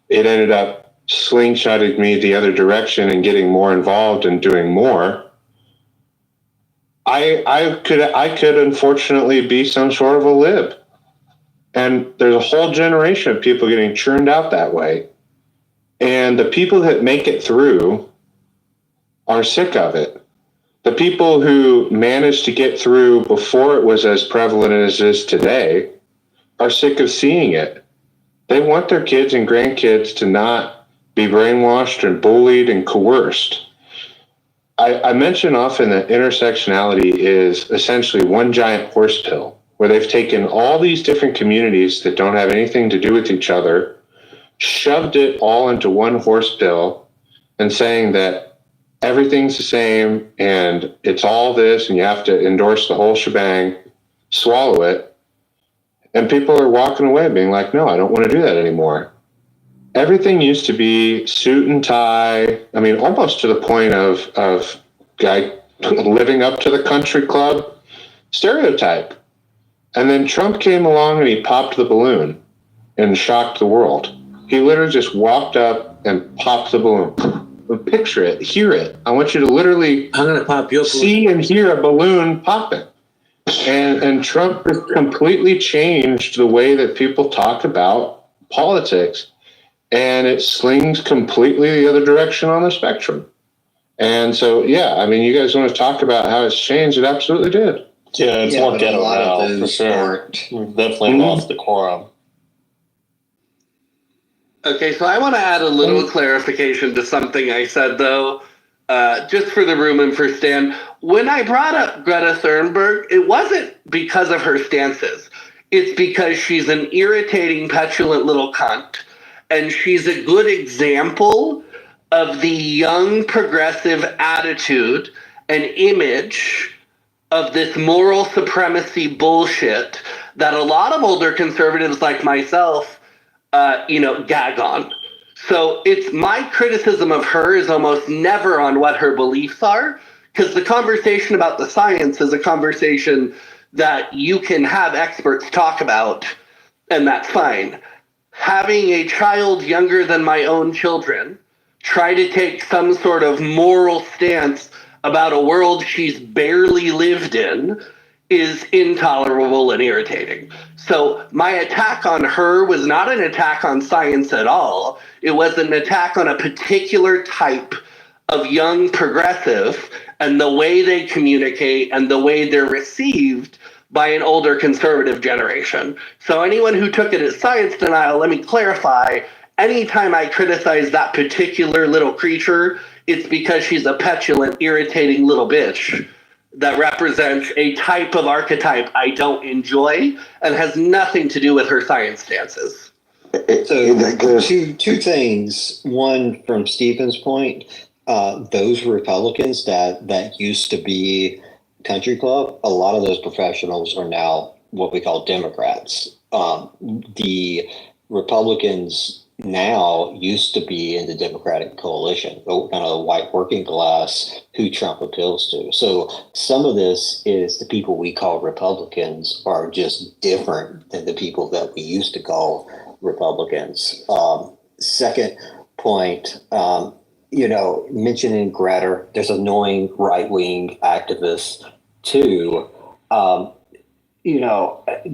it ended up slingshotting me the other direction and getting more involved and doing more. I could unfortunately be some sort of a lib. And there's a whole generation of people getting churned out that way. And the people that make it through are sick of it. The people who managed to get through before it was as prevalent as it is today are sick of seeing it. They want their kids and grandkids to not be brainwashed and bullied and coerced. I mention often that intersectionality is essentially one giant horse pill. where they've taken all these different communities that don't have anything to do with each other, shoved it all into one horse bill, and saying that everything's the same and it's all this and you have to endorse the whole shebang, swallow it. And people are walking away being like, no, I don't want to do that anymore. Everything used to be suit and tie. I mean, almost to the point of guy living up to the country club stereotype. And then Trump came along and he popped the balloon and shocked the world. He literally just walked up and popped the balloon. Picture it, hear it. I want you to literally I'm gonna pop your see and hear a balloon popping. And Trump has completely changed the way that people talk about politics, and it slings completely the other direction on the spectrum. And so, yeah, I mean, you guys want to talk about how it's changed? It absolutely did. Yeah, it's more ghetto now, for sure. We've definitely lost the quorum. Okay, so I want to add a little clarification to something I said, though, just for the room and for Stan. When I brought up Greta Thunberg, it wasn't because of her stances. It's because she's an irritating, petulant little cunt, and she's a good example of the young progressive attitude and image of this moral supremacy bullshit that a lot of older conservatives like myself gag on. So it's my criticism of her is almost never on what her beliefs are, because the conversation about the science is a conversation that you can have experts talk about, and that's fine. Having a child younger than my own children try to take some sort of moral stance about a world she's barely lived in is intolerable and irritating. So my attack on her was not an attack on science at all. It was an attack on a particular type of young progressive and the way they communicate and the way they're received by an older conservative generation. So anyone who took it as science denial, let me clarify, anytime I criticize that particular little creature, it's because she's a petulant, irritating little bitch that represents a type of archetype I don't enjoy and has nothing to do with her science stances. So two things. One, from Stephen's point, those Republicans that used to be country club, a lot of those professionals are now what we call Democrats. The Republicans now used to be in the Democratic coalition, kind of the white working class who Trump appeals to. So some of this is the people we call Republicans are just different than the people that we used to call Republicans. Second point, mentioning Greta, there's annoying right-wing activists too.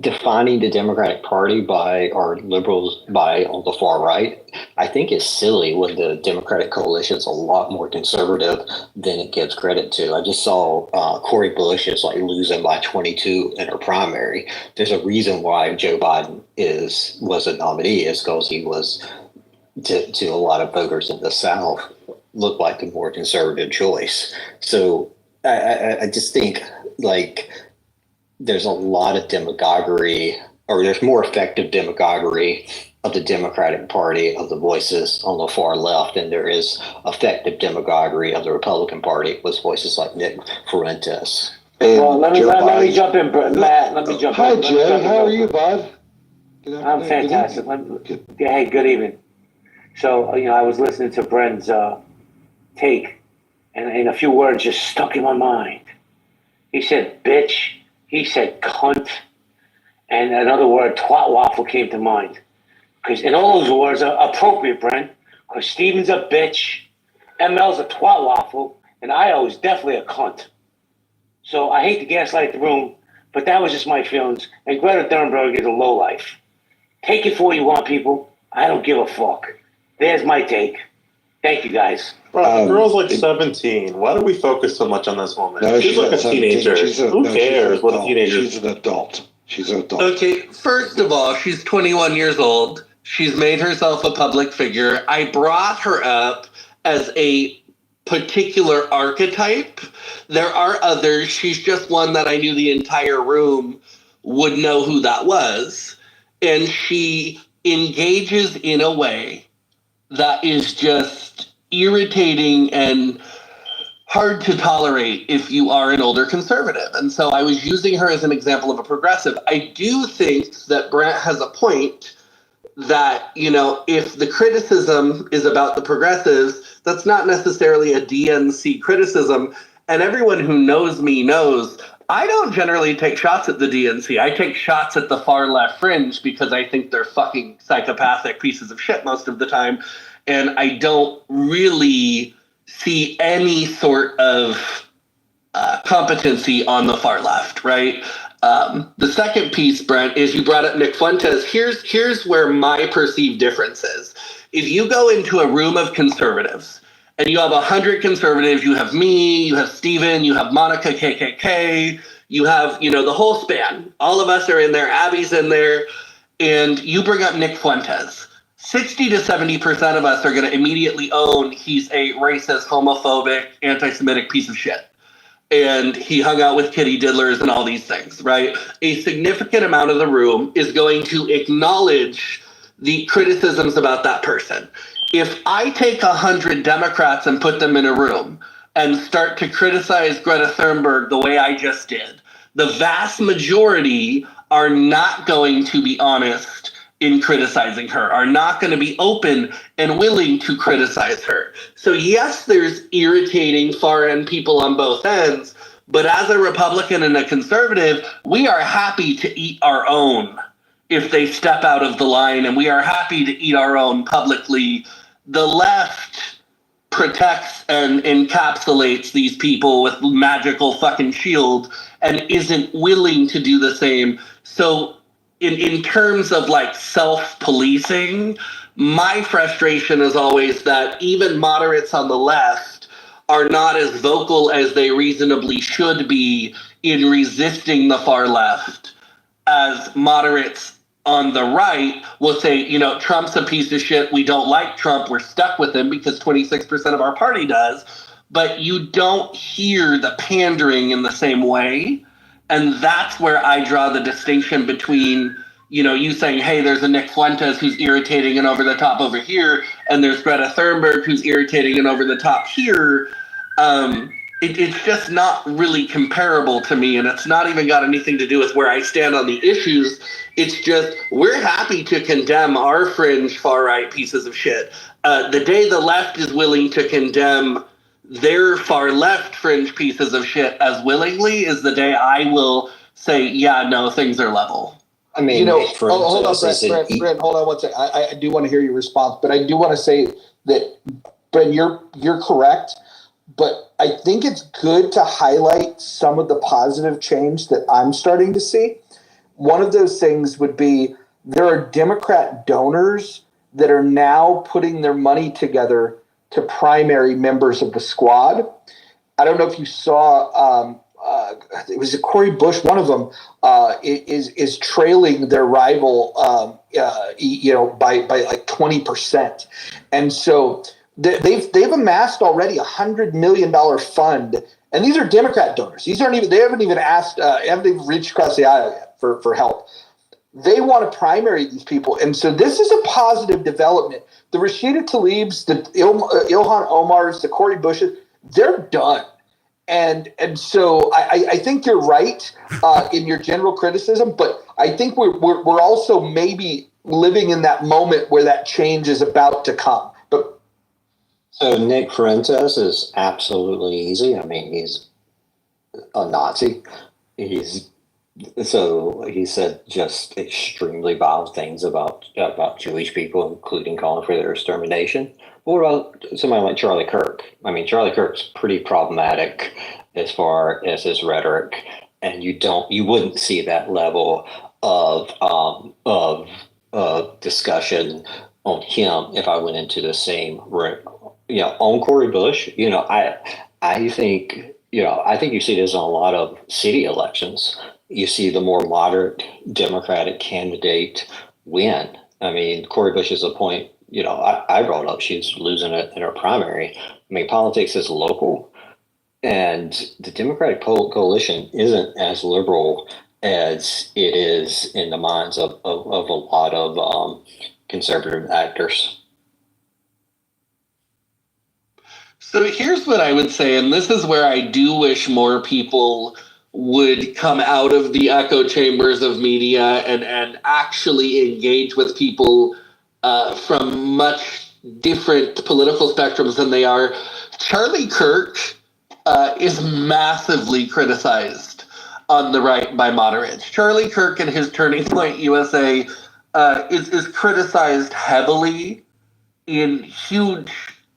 Defining the Democratic Party or liberals on the far right, I think is silly when the Democratic coalition is a lot more conservative than it gives credit to. I just saw Cori Bush is losing by 22 in her primary. There's a reason why Joe Biden was a nominee, is because he was to a lot of voters in the South looked like the more conservative choice. So I just think there's a lot of demagoguery, or there's more effective demagoguery of the Democratic Party, of the voices on the far left, than there is effective demagoguery of the Republican Party with voices like Nick Fuentes. Well, let me jump in, Matt. Let me jump in. Hi, Jay. How are you, bud? I'm fantastic. Hey, good evening. So, I was listening to Bren's take, and a few words just stuck in my mind. He said, bitch. He said, cunt. And another word, twat waffle, came to mind. And all those words are appropriate, Brent, because Steven's a bitch, ML's a twat waffle, and Io is definitely a cunt. So I hate to gaslight the room, but that was just my feelings. And Greta Thunberg is a lowlife. Take it for what you want, people. I don't give a fuck. There's my take. Thank you, guys. Bro, the girl's 17. Why do we focus so much on this woman? No, she's like a 17. teenager. Who cares what a teenager is? She's an adult. She's an adult. Okay, first of all, she's 21 years old. She's made herself a public figure. I brought her up as a particular archetype. There are others. She's just one that I knew the entire room would know who that was. And she engages in a way that is just irritating and hard to tolerate if you are an older conservative. And so I was using her as an example of a progressive. I do think that Brent has a point that, you know, if the criticism is about the progressives, that's not necessarily a DNC criticism. And everyone who knows me knows I don't generally take shots at the DNC. I take shots at the far left fringe because I think they're fucking psychopathic pieces of shit most of the time. And I don't really see any sort of competency on the far left, right? The second piece, Brent, is you brought up Nick Fuentes. Here's where my perceived difference is. If you go into a room of conservatives and you have 100 conservatives, you have me, you have Steven, you have Monica KKK, you have, you know, the whole span. All of us are in there, Abby's in there, and you bring up Nick Fuentes. 60 to 70% of us are going to immediately own he's a racist, homophobic, anti-Semitic piece of shit. And he hung out with kitty diddlers and all these things, right? A significant amount of the room is going to acknowledge the criticisms about that person. If I take 100 Democrats and put them in a room and start to criticize Greta Thunberg the way I just did, the vast majority are not going to be honest in criticizing her, are not going to be open and willing to criticize her. So yes, there's irritating far end people on both ends, but as a Republican and a conservative, we are happy to eat our own if they step out of the line, and we are happy to eat our own publicly. The left protects and encapsulates these people with magical fucking shield and isn't willing to do the same. So in terms of like self-policing, my frustration is always that even moderates on the left are not as vocal as they reasonably should be in resisting the far left, as moderates on the right will say, you know, Trump's a piece of shit, we don't like Trump, we're stuck with him because 26% of our party does, but you don't hear the pandering in the same way. And that's where I draw the distinction between, you know, you saying, hey, there's a Nick Fuentes who's irritating and over the top over here, and there's Greta Thunberg who's irritating and over the top here. It's just not really comparable to me, and it's not even got anything to do with where I stand on the issues. It's just we're happy to condemn our fringe far-right pieces of shit. The day the left is willing to condemn their far left fringe pieces of shit as willingly is the day I will say, yeah, no, things are level. I mean, you know, hold on, Brent, hold on one second. I do want to hear your response, but I do want to say that, Brent, you're correct, but I think it's good to highlight some of the positive change that I'm starting to see. One of those things would be there are Democrat donors that are now putting their money together to primary members of the squad. I don't know if you saw, it was Cori Bush, one of them, is trailing their rival, by like 20%. And so they've amassed already $100 million fund. And these are Democrat donors. They haven't even reached across the aisle yet for help. They want to primary these people. And so this is a positive development. The Rashida Tlaibs, the Ilhan Omars, the Cori Bushes, they're done. And so I think you're right in your general criticism, but I think we're also maybe living in that moment where that change is about to come. But so Nick Fuentes is absolutely easy. I mean, he's a Nazi. So he said just extremely vile things about Jewish people, including calling for their extermination. What about somebody like Charlie Kirk? I mean, Charlie Kirk's pretty problematic as far as his rhetoric, and you wouldn't see that level of discussion on him if I went into the same room. You know, on Cori Bush, you know, I think you see this on a lot of city elections. You see the more moderate Democratic candidate win. I mean, Cori Bush is a point, you know, I brought up she's losing it in her primary. I mean, politics is local, and the Democratic coalition isn't as liberal as it is in the minds of a lot of conservative actors. So here's what I would say, and this is where I do wish more people would come out of the echo chambers of media and actually engage with people from much different political spectrums than they are. Charlie Kirk is massively criticized on the right by moderates. Charlie Kirk and his Turning Point USA is criticized heavily in huge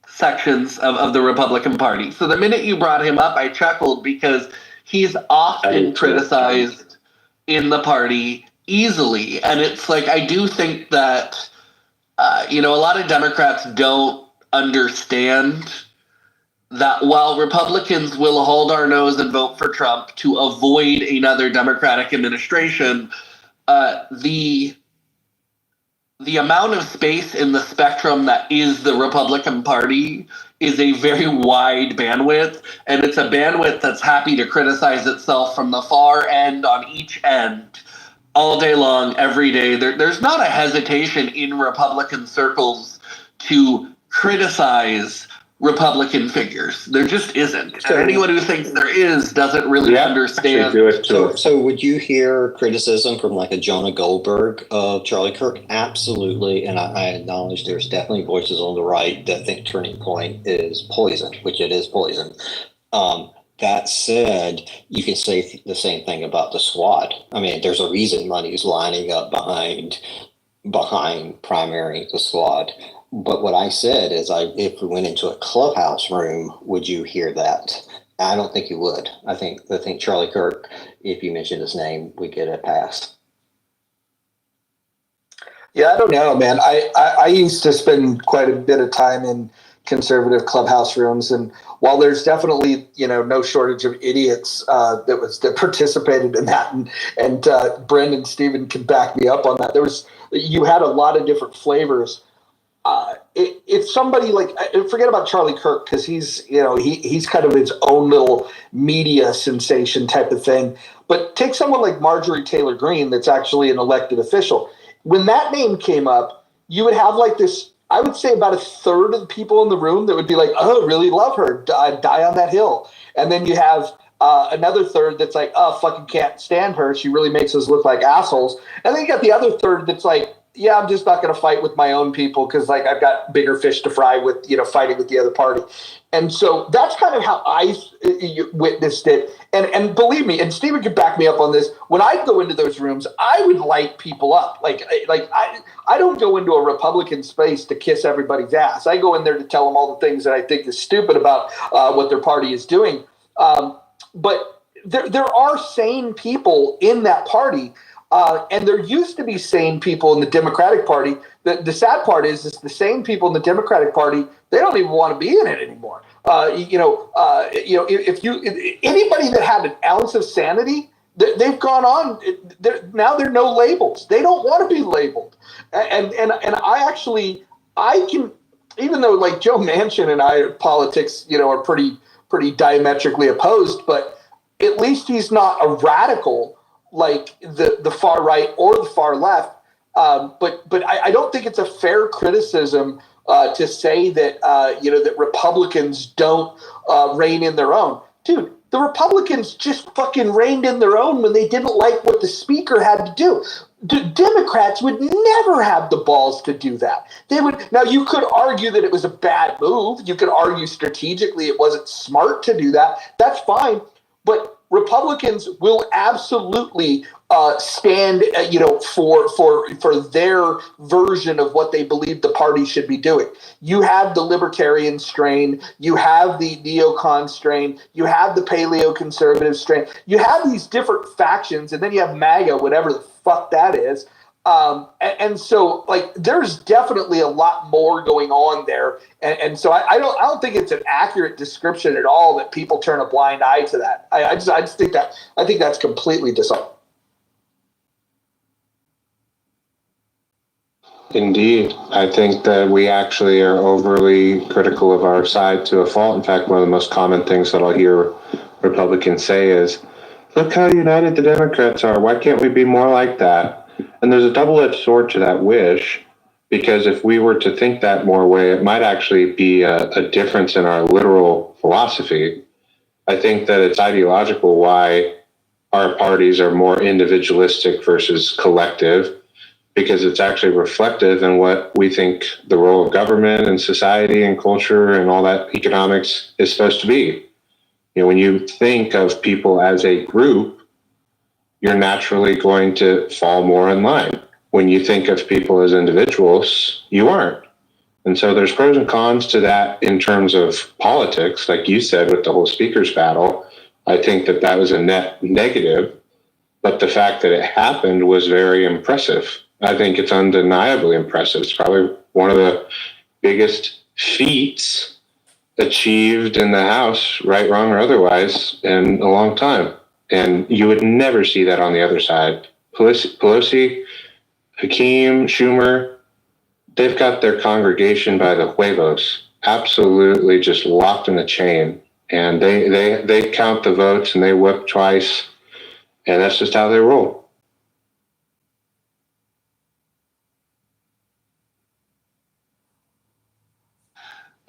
sections of the Republican Party. So the minute you brought him up, I chuckled because he's often criticized in the party easily. And it's like, I do think that, a lot of Democrats don't understand that while Republicans will hold our nose and vote for Trump to avoid another Democratic administration, the amount of space in the spectrum that is the Republican Party is a very wide bandwidth, and it's a bandwidth that's happy to criticize itself from the far end on each end all day long, every day. There's not a hesitation in Republican circles to criticize Republican figures. There just isn't. And anyone who thinks there is doesn't really understand. So would you hear criticism from like a Jonah Goldberg of Charlie Kirk? Absolutely. And I acknowledge there's definitely voices on the right that think Turning Point is poison, which it is poison. That said, you can say the same thing about the squad. I mean, there's a reason money's lining up behind primary the squad. But what I said is, if we went into a clubhouse room, would you hear that? I don't think you would. I think Charlie Kirk, if you mentioned his name, would get it passed. Yeah, I don't know, man. I used to spend quite a bit of time in conservative clubhouse rooms, and while there's definitely no shortage of idiots that participated in that, and Brendan and Stephen can back me up on that. You had a lot of different flavors. If somebody forget about Charlie Kirk, because he's kind of his own little media sensation type of thing. But take someone like Marjorie Taylor Greene, that's actually an elected official. When that name came up, you would have like this. I would say about a third of the people in the room that would be like, "Oh, really love her, die on that hill," and then you have another third that's like, "Oh, fucking can't stand her. She really makes us look like assholes," and then you got the other third that's like, yeah, I'm just not going to fight with my own people because I've got bigger fish to fry with, fighting with the other party. And so that's kind of how I witnessed it. And believe me, and Stephen could back me up on this, when I go into those rooms, I would light people up. I don't go into a Republican space to kiss everybody's ass. I go in there to tell them all the things that I think is stupid about what their party is doing. But there are sane people in that party. And there used to be sane people in the Democratic Party. The sad part is the sane people in the Democratic Party, they don't even want to be in it anymore. If anybody that had an ounce of sanity, they've gone on. Now there are no labels. They don't want to be labeled. And I can, even though like Joe Manchin and I politics, are pretty diametrically opposed, but at least he's not a radical like the far right or the far left. But I don't think it's a fair criticism to say that, that Republicans don't rein in their own. Dude, the Republicans just fucking reined in their own when they didn't like what the speaker had to do. Democrats would never have the balls to do that. They would. Now, you could argue that it was a bad move. You could argue strategically it wasn't smart to do that. That's fine. But Republicans will absolutely stand, for their version of what they believe the party should be doing. You have the libertarian strain, you have the neocon strain, you have the paleo-conservative strain. You have these different factions, and then you have MAGA, whatever the fuck that is. And so, there's definitely a lot more going on there, and so I don't think it's an accurate description at all that people turn a blind eye to that. I just think that's completely dishonest. Indeed. I think that we actually are overly critical of our side to a fault. In fact, one of the most common things that I'll hear Republicans say is, look how united the Democrats are. Why can't we be more like that? And there's a double-edged sword to that wish, because if we were to think that more way, it might actually be a difference in our literal philosophy. I think that it's ideological why our parties are more individualistic versus collective, because it's actually reflective in what we think the role of government and society and culture and all that economics is supposed to be. You know, when you think of people as a group, you're naturally going to fall more in line. When you think of people as individuals, you aren't. And so there's pros and cons to that in terms of politics. Like you said, with the whole speakers battle, I think that that was a net negative, but the fact that it happened was very impressive. I think it's undeniably impressive. It's probably one of the biggest feats achieved in the House, right, wrong, or otherwise, in a long time. And you would never see that on the other side. Pelosi, Hakeem, Schumer, they've got their congregation by the huevos, absolutely just locked in a chain. And they count the votes and they whip twice. And that's just how they roll.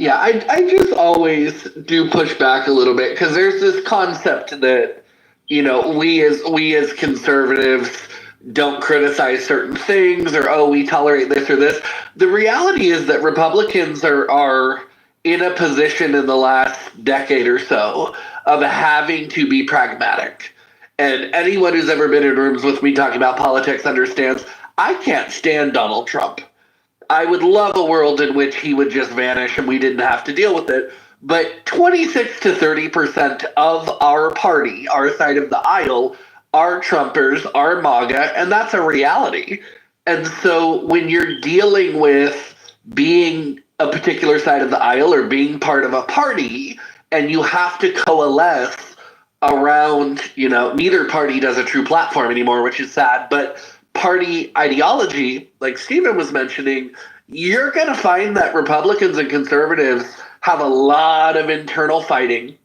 Yeah, I just always do push back a little bit because there's this concept that, you know, we as conservatives don't criticize certain things, or, oh, we tolerate this or this. The reality is that Republicans are in a position in the last decade or so of having to be pragmatic. And anyone who's ever been in rooms with me talking about politics understands I can't stand Donald Trump. I would love a world in which he would just vanish and we didn't have to deal with it. But 26 to 30% of our party, our side of the aisle, are Trumpers, are MAGA, and that's a reality. And so when you're dealing with being a particular side of the aisle or being part of a party, and you have to coalesce around, you know, neither party does a true platform anymore, which is sad, but party ideology, like Stephen was mentioning, you're going to find that Republicans and conservatives have a lot of internal fighting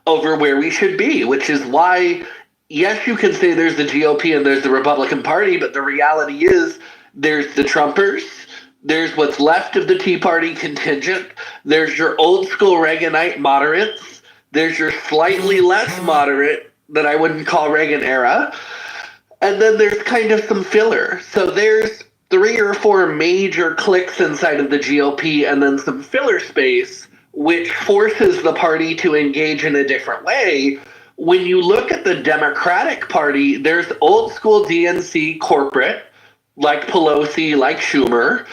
over where we should be, which is why, yes, you can say there's the GOP and there's the Republican Party, but the reality is there's the Trumpers, there's what's left of the Tea Party contingent, there's your old school Reaganite moderates, there's your slightly less moderate that I wouldn't call Reagan era, and then there's kind of some filler. So there's 3 or 4 major cliques inside of the GOP and then some filler space, which forces the party to engage in a different way. When you look at the Democratic Party, there's old school DNC corporate, like Pelosi, like Schumer,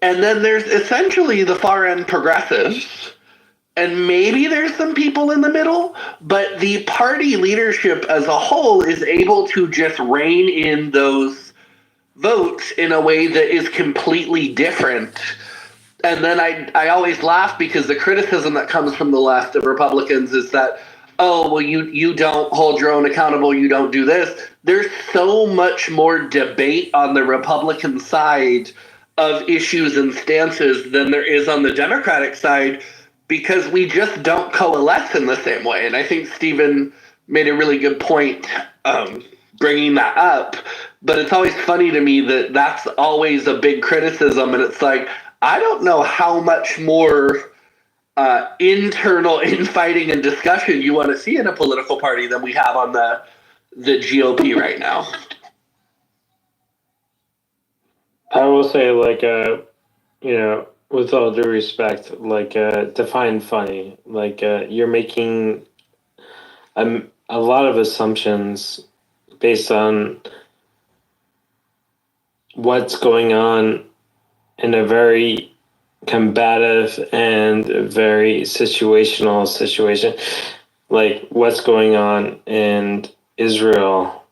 and then there's essentially the far end progressives. And maybe there's some people in the middle, but the party leadership as a whole is able to just rein in those votes in a way that is completely different. And then I always laugh because the criticism that comes from the left of Republicans is that, oh, well, you don't hold your own accountable, you don't do this. There's so much more debate on the Republican side of issues and stances than there is on the Democratic side, because we just don't coalesce in the same way. And I think Stephen made a really good point bringing that up. But it's always funny to me that that's always a big criticism. And it's like, I don't know how much more internal infighting and discussion you want to see in a political party than we have on the GOP right now. I will say, like, you know, with all due respect, like, define funny. Like, you're making a lot of assumptions based on what's going on in a very combative and very situational situation, like what's going on in Israel.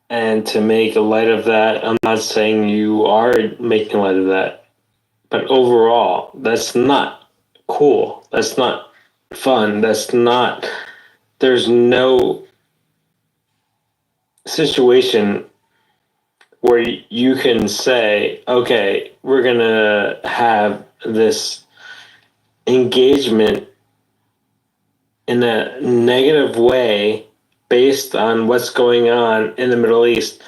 And to make light of that, I'm not saying you are making light of that, but overall, that's not cool. That's not fun. That's not, there's no situation where you can say, okay, we're going to have this engagement in a negative way based on what's going on in the Middle East,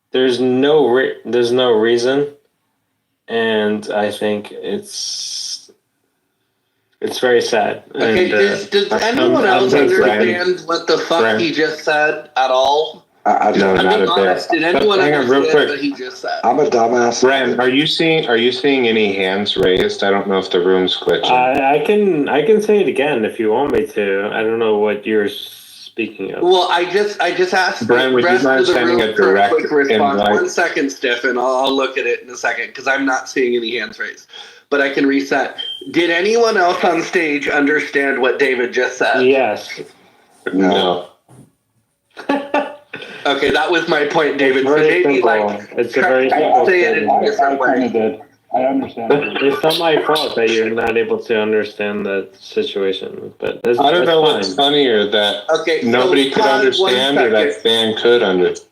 there's no reason, and I think it's very sad. Okay, And, does anyone else understand what the fuck he just said at all? No, I'm not being a honest. bit. Did anyone Hang on, real understand quick. what he just said? I'm a dumbass. Bren, are you seeing any hands raised? I don't know if the room's glitching. I can say it again if you want me to. I don't know what you're speaking of. Well, I just asked Bren, would the you rest mind of the sending room a for a direct quick response. invite? 1 second, Stiff, and I'll look at it in a second because I'm not seeing any hands raised. But I can reset. Did anyone else on stage understand what David just said? Yes. No. Okay, that was my point, David. It's So very maybe simple. It's a very simple say it in a different I kind way. of did. I understand. It's not my fault that you're not able to understand the situation, but it's, I don't know fine. what's funnier, that Okay, so nobody could pause 1 understand or that second. fan could understand.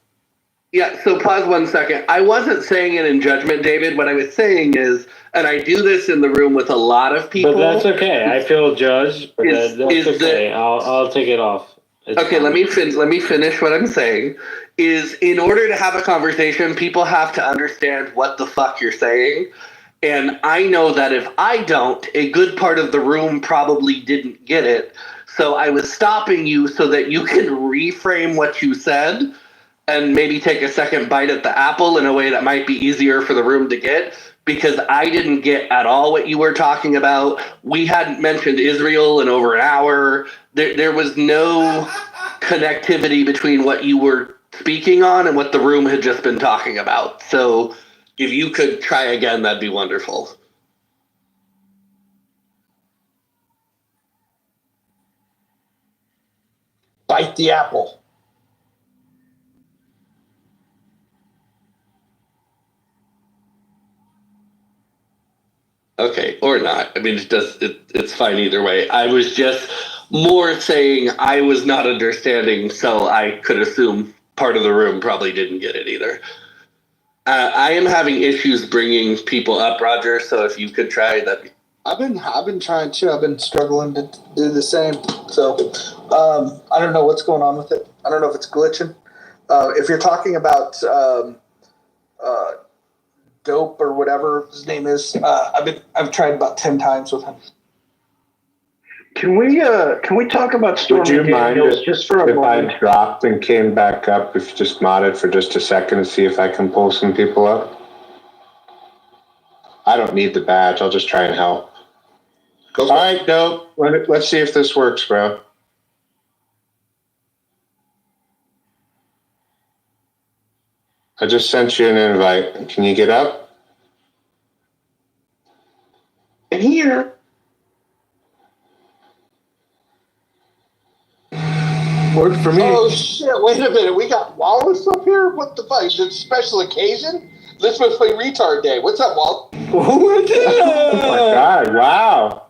Yeah, so pause 1 second. I wasn't saying it in judgment, David. What I was saying is, and I do this in the room with a lot of people. But that's okay. I feel judged, but Is that's okay. I'll take it off. It's Okay, fine. let me finish what I'm saying. Is in order to have a conversation, people have to understand what the fuck you're saying. And I know that if I don't, a good part of the room probably didn't get it. So I was stopping you so that you can reframe what you said and maybe take a second bite at the apple in a way that might be easier for the room to get, because I didn't get at all what you were talking about. We hadn't mentioned Israel in over an hour. There was no connectivity between what you were speaking on and what the room had just been talking about. So if you could try again, that'd be wonderful. Bite the apple. Okay, or not. I mean, it's fine either way. I was just more saying I was not understanding, so I could assume part of the room probably didn't get it either. I am having issues bringing people up, Roger, so if you could try that. I've been trying to. I've been struggling to do the same. So I don't know what's going on with it. I don't know if it's glitching. If you're talking about Dope or whatever his name is, I've tried about 10 times with him. Can we talk about Stormy Would you mind Daniels just for a if moment? I dropped and came back up, if you just modded for just a second and see if I can pull some people up? I don't need the badge. I'll just try and help. All right, Dope. Let's see if this works, bro. I just sent you an invite. Can you get up? And here. Worked for me. Oh shit! Wait a minute. We got Wallace up here. What the fuck? Is it a special occasion? Let's play Retard Day. What's up, Walt? Oh my God! Wow.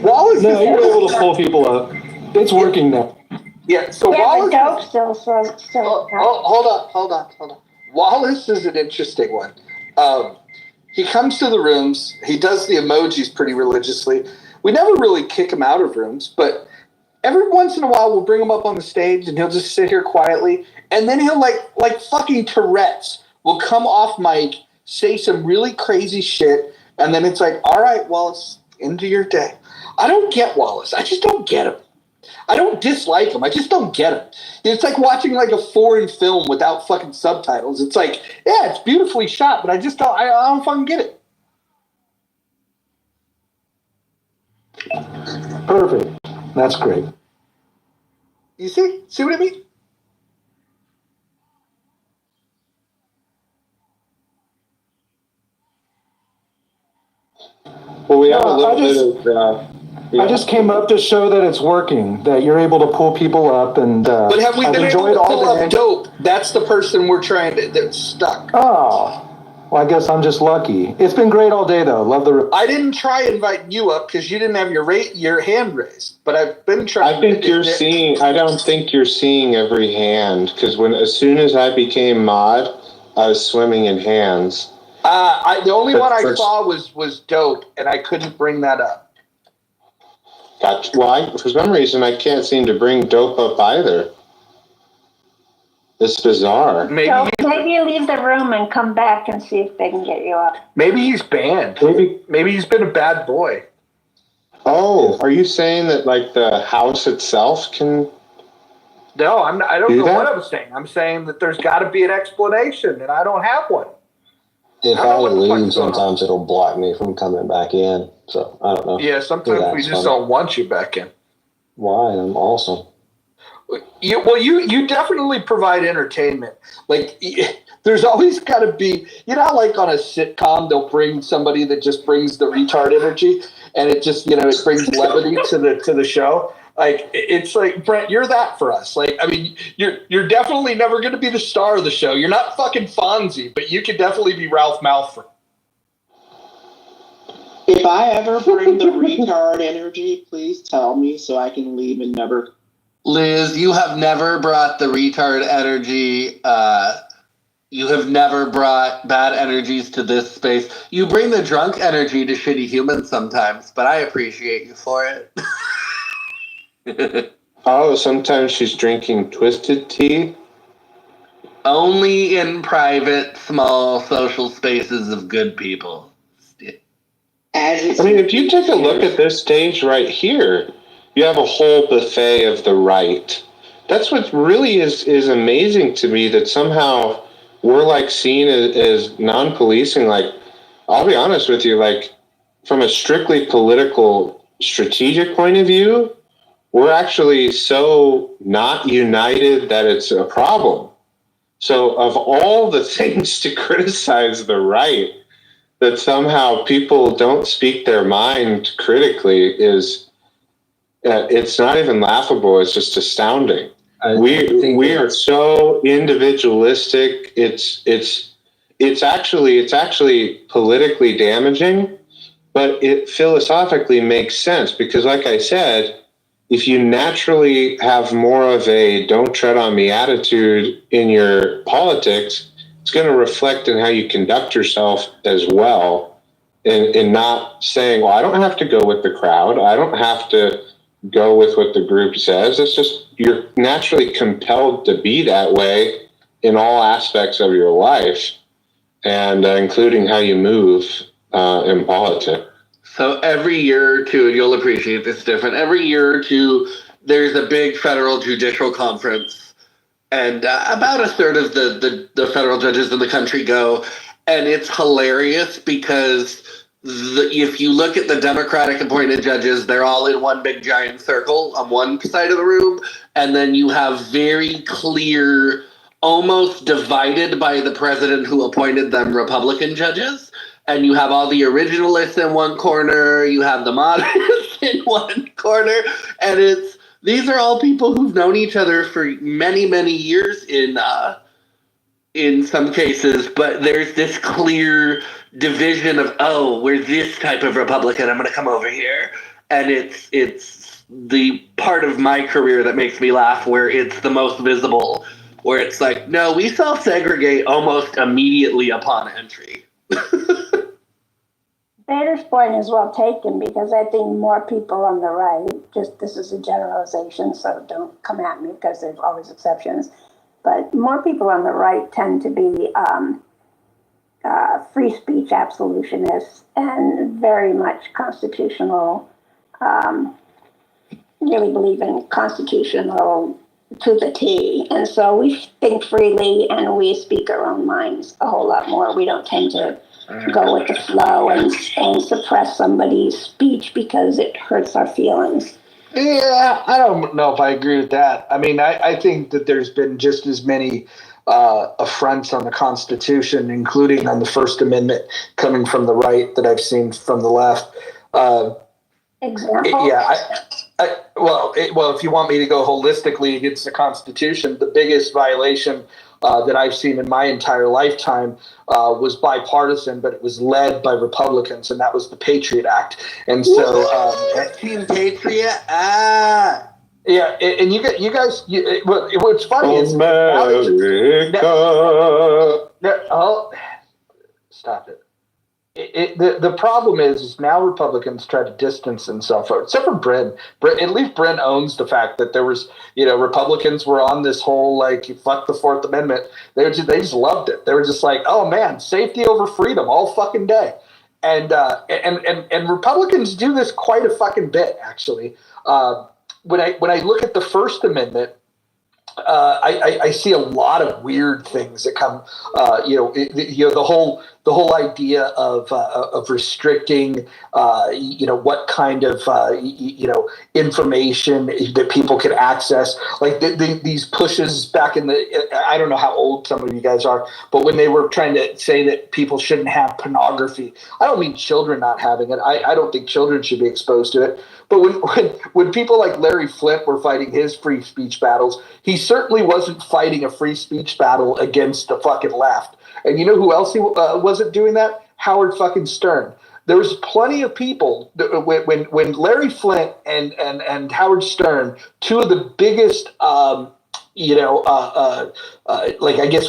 Wallace. No, you're able to pull people up. It's working now. Yeah. So Yeah, Wallace. but Dope still Hold on. Wallace is an interesting one. He comes to the rooms. He does the emojis pretty religiously. We never really kick him out of rooms, but every once in a while we'll bring him up on the stage and he'll just sit here quietly. And then he'll like fucking Tourette's will come off mic, say some really crazy shit. And then it's like, all right, Wallace, into your day. I don't get Wallace. I just don't get him. I don't dislike him. I just don't get him. It's like watching like a foreign film without fucking subtitles. It's like, yeah, it's beautifully shot, but I don't fucking get it. Perfect. That's great. You see? See what I mean? Well, we have a little bit of. I just came up to show that it's working, that you're able to pull people up, and But have we I've been able enjoyed to all pull day. up Dope? That's the person we're trying to, that's stuck. Oh, well, I guess I'm just lucky. It's been great all day, though. Love the. I didn't try inviting you up because you didn't have your hand raised, but I've been trying. I think you're seeing. I don't think you're seeing every hand, because as soon as I became mod, I was swimming in hands. The only one I saw was Dope, and I couldn't bring that up. For some reason, I can't seem to bring Dope up either. It's bizarre. Maybe Maybe you leave the room and come back and see if they can get you up. Maybe he's banned. Maybe he's been a bad boy. Oh, are you saying that like the house itself can? No, I don't Do know that? what I'm saying. I'm saying that there's got to be an explanation, and I don't have one. If I don't know I what the fuck's leave, going on. sometimes it'll block me from coming back in. So I don't know. Yeah, sometimes we That's just funny. don't want you back in. Why? I'm awesome. You definitely provide entertainment. Like, there's always got to be, how like on a sitcom, they'll bring somebody that just brings the retard energy, and it just, it brings levity to the show. Like, it's like, Brent, you're that for us. Like, I mean, you're definitely never going to be the star of the show. You're not fucking Fonzie, but you could definitely be Ralph Malfoy. If I ever bring the retard energy, please tell me so I can leave and never. Liz, you have never brought the retard energy. You have never brought bad energies to this space. You bring the drunk energy to shitty humans sometimes, but I appreciate you for it. Oh, sometimes she's drinking twisted tea. Only in private, small social spaces of good people. I mean, if you take a look at this stage right here, you have a whole buffet of the right. That's what really is amazing to me, that somehow we're like seen as non-policing. Like, I'll be honest with you, like from a strictly political, strategic point of view, we're actually so not united that it's a problem. So of all the things to criticize the right, that somehow people don't speak their mind critically is, it's not even laughable. It's just astounding. We are so individualistic. It's actually politically damaging, but it philosophically makes sense because, like I said, if you naturally have more of a "don't tread on me" attitude in your politics, it's going to reflect in how you conduct yourself as well, and not saying, "Well, I don't have to go with the crowd. I don't have to go with what the group says." It's just you're naturally compelled to be that way in all aspects of your life, and including how you move in politics. So every year or two, and you'll appreciate this different, every year or two, there's a big federal judicial conference. And about a third of the federal judges in the country go. And it's hilarious because if you look at the Democratic appointed judges, they're all in one big giant circle on one side of the room. And then you have very clear, almost divided by the president who appointed them, Republican judges. And you have all the originalists in one corner, you have the moderates in one corner, and these are all people who've known each other for many, many years in some cases, but there's this clear division of, oh, we're this type of Republican, I'm going to come over here. And it's the part of my career that makes me laugh where it's the most visible, where it's like, no, we self-segregate almost immediately upon entry. Bader's point is well taken because I think more people on the right, just this is a generalization, so don't come at me because there's always exceptions, but more people on the right tend to be free speech absolutionists and very much constitutional, really believe in constitutional to the T. And so we think freely and we speak our own minds a whole lot more. We don't tend to go with the flow and suppress somebody's speech because it hurts our feelings. Yeah, I don't know if I agree with that. I mean, I think that there's been just as many affronts on the Constitution, including on the First Amendment, coming from the right that I've seen from the left. Example? Yeah, well, if you want me to go holistically against the Constitution, the biggest violation that I've seen in my entire lifetime was bipartisan, but it was led by Republicans, and that was the Patriot Act. And so, Team Patriot Act. Yeah, and you guys. What's funny is America. stop it. The problem is now Republicans try to distance themselves, except for Bryn. At least Bryn owns the fact that there was, Republicans were on this whole like fuck the Fourth Amendment. They just loved it. They were just like, oh man, safety over freedom all fucking day. And Republicans do this quite a fucking bit, actually. When I look at the First Amendment, I see a lot of weird things that come. The whole idea of restricting, what kind of information that people can access. Like these pushes back in the. I don't know how old some of you guys are, but when they were trying to say that people shouldn't have pornography, I don't mean children not having it. I don't think children should be exposed to it. But when people like Larry Flynt were fighting his free speech battles, he certainly wasn't fighting a free speech battle against the fucking left. And you know who else he wasn't doing that? Howard fucking Stern. There was plenty of people when Larry Flynt and Howard Stern, two of the biggest,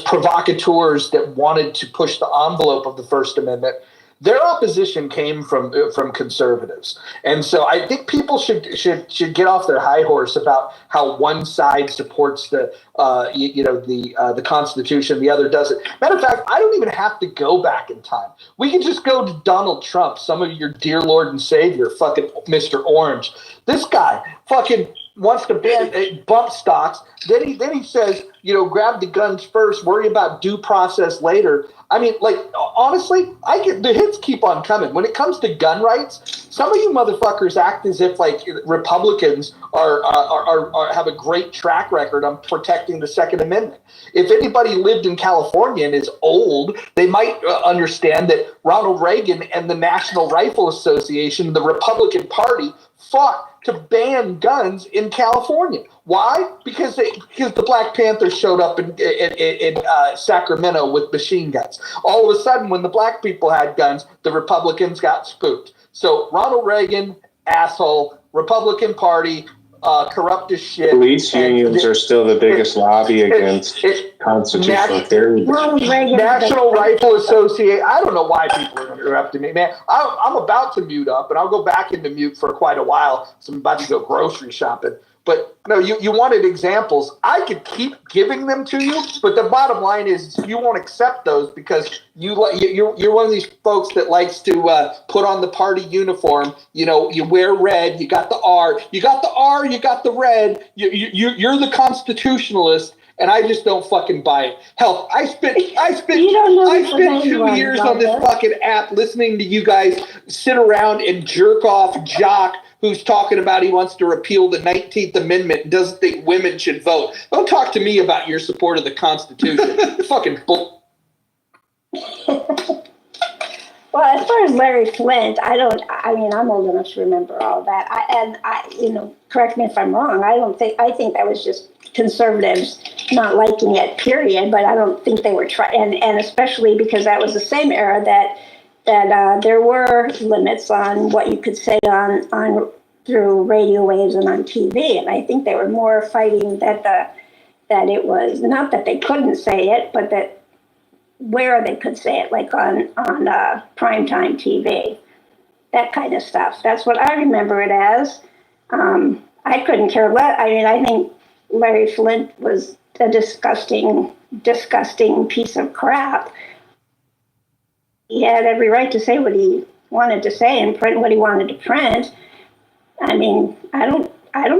provocateurs that wanted to push the envelope of the First Amendment. Their opposition came from conservatives, and so I think people should get off their high horse about how one side supports the Constitution, the other doesn't. Matter of fact, I don't even have to go back in time. We can just go to Donald Trump, some of your dear Lord and Savior, fucking Mr. Orange. This guy fucking wants to bump stocks. Then he says, grab the guns first, worry about due process later. I mean, like, honestly, the hits keep on coming. When it comes to gun rights, some of you motherfuckers act as if like Republicans are have a great track record on protecting the Second Amendment. If anybody lived in California and is old, they might understand that Ronald Reagan and the National Rifle Association, the Republican Party, fought to ban guns in California. Why? Because the Black Panthers showed up in Sacramento with machine guns. All of a sudden, when the black people had guns, the Republicans got spooked. So Ronald Reagan, asshole, Republican Party, corrupt as shit. Police unions are still the biggest lobby against constitutional theory. National Rifle Association. I don't know why people are interrupting me, man. I'm about to mute up, and I'll go back into mute for quite a while. So I'm about to go grocery shopping. But no, you wanted examples. I could keep giving them to you, but the bottom line is you won't accept those because you're one of these folks that likes to put on the party uniform. You wear red. You got the R. You got the red. You're the constitutionalist. And I just don't fucking buy it. Hell, I spent 2 years on this fucking app listening to you guys sit around and jerk off Jock, who's talking about he wants to repeal the 19th Amendment and doesn't think women should vote. Don't talk to me about your support of the Constitution. Fucking bull. Well, as far as Larry Flynt, I'm old enough to remember all that. Correct me if I'm wrong. I think that was just conservatives not liking it, period. But I don't think they were trying, and especially because that was the same era that there were limits on what you could say on through radio waves and on TV. And I think they were more fighting that it was not that they couldn't say it, but that where they could say it, like on primetime TV, that kind of stuff. That's what I remember it as. I couldn't care less. I mean, I think Larry Flynt was a disgusting piece of crap. He had every right to say what he wanted to say and print what he wanted to print. I mean, I don't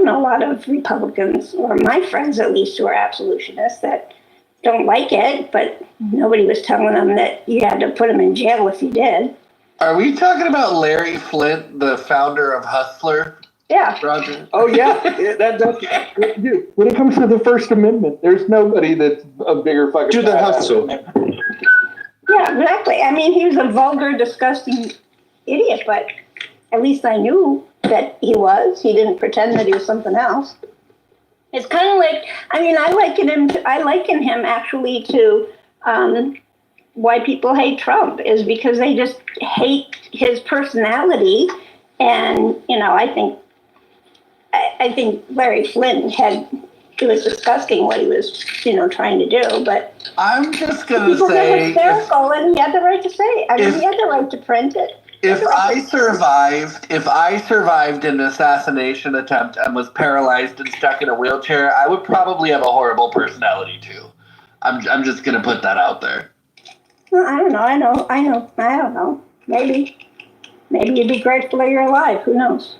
know a lot of Republicans, or my friends at least, who are absolutionists that don't like it, but nobody was telling them that you had to put them in jail if you did. Are we talking about Larry Flynt, the founder of Hustler? Yeah. Roger? Oh, yeah. Dude, when it comes to the First Amendment, there's nobody that's a bigger fucking... Do the hustle. Yeah, exactly. I mean, he was a vulgar, disgusting idiot, but at least I knew that he was. He didn't pretend that he was something else. It's kind of like, I liken him actually to why people hate Trump, is because they just hate his personality. And, I think Larry Flynt had it was disgusting what he was, trying to do. But I'm just gonna people say, get hysterical, and he had the right to say it. I mean, he had the right to print it. if I survived an assassination attempt and was paralyzed and stuck in a wheelchair, I would probably have a horrible personality too. I'm just gonna put that out there. Well, I don't know. Maybe you'd be grateful that you're alive. Who knows?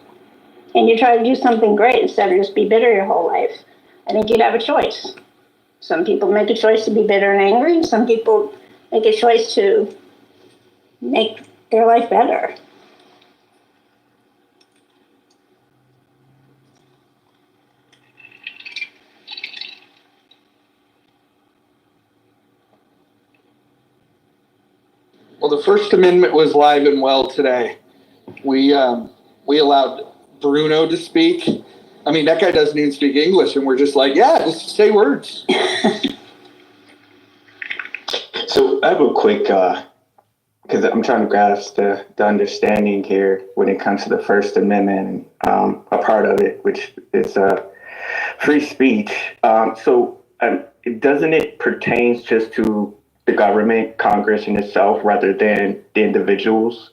And you try to do something great instead of just be bitter your whole life. I think you'd have a choice. Some people make a choice to be bitter and angry. Some people make a choice to make their life better. Well, the First Amendment was live and well today. We allowed Bruno to speak. I mean, that guy doesn't even speak English, and we're just like, yeah, just say words. So I have a quick, because I'm trying to grasp the understanding here when it comes to the First Amendment, a part of it, which is free speech. Doesn't it pertain just to the government, Congress in itself, rather than the individuals?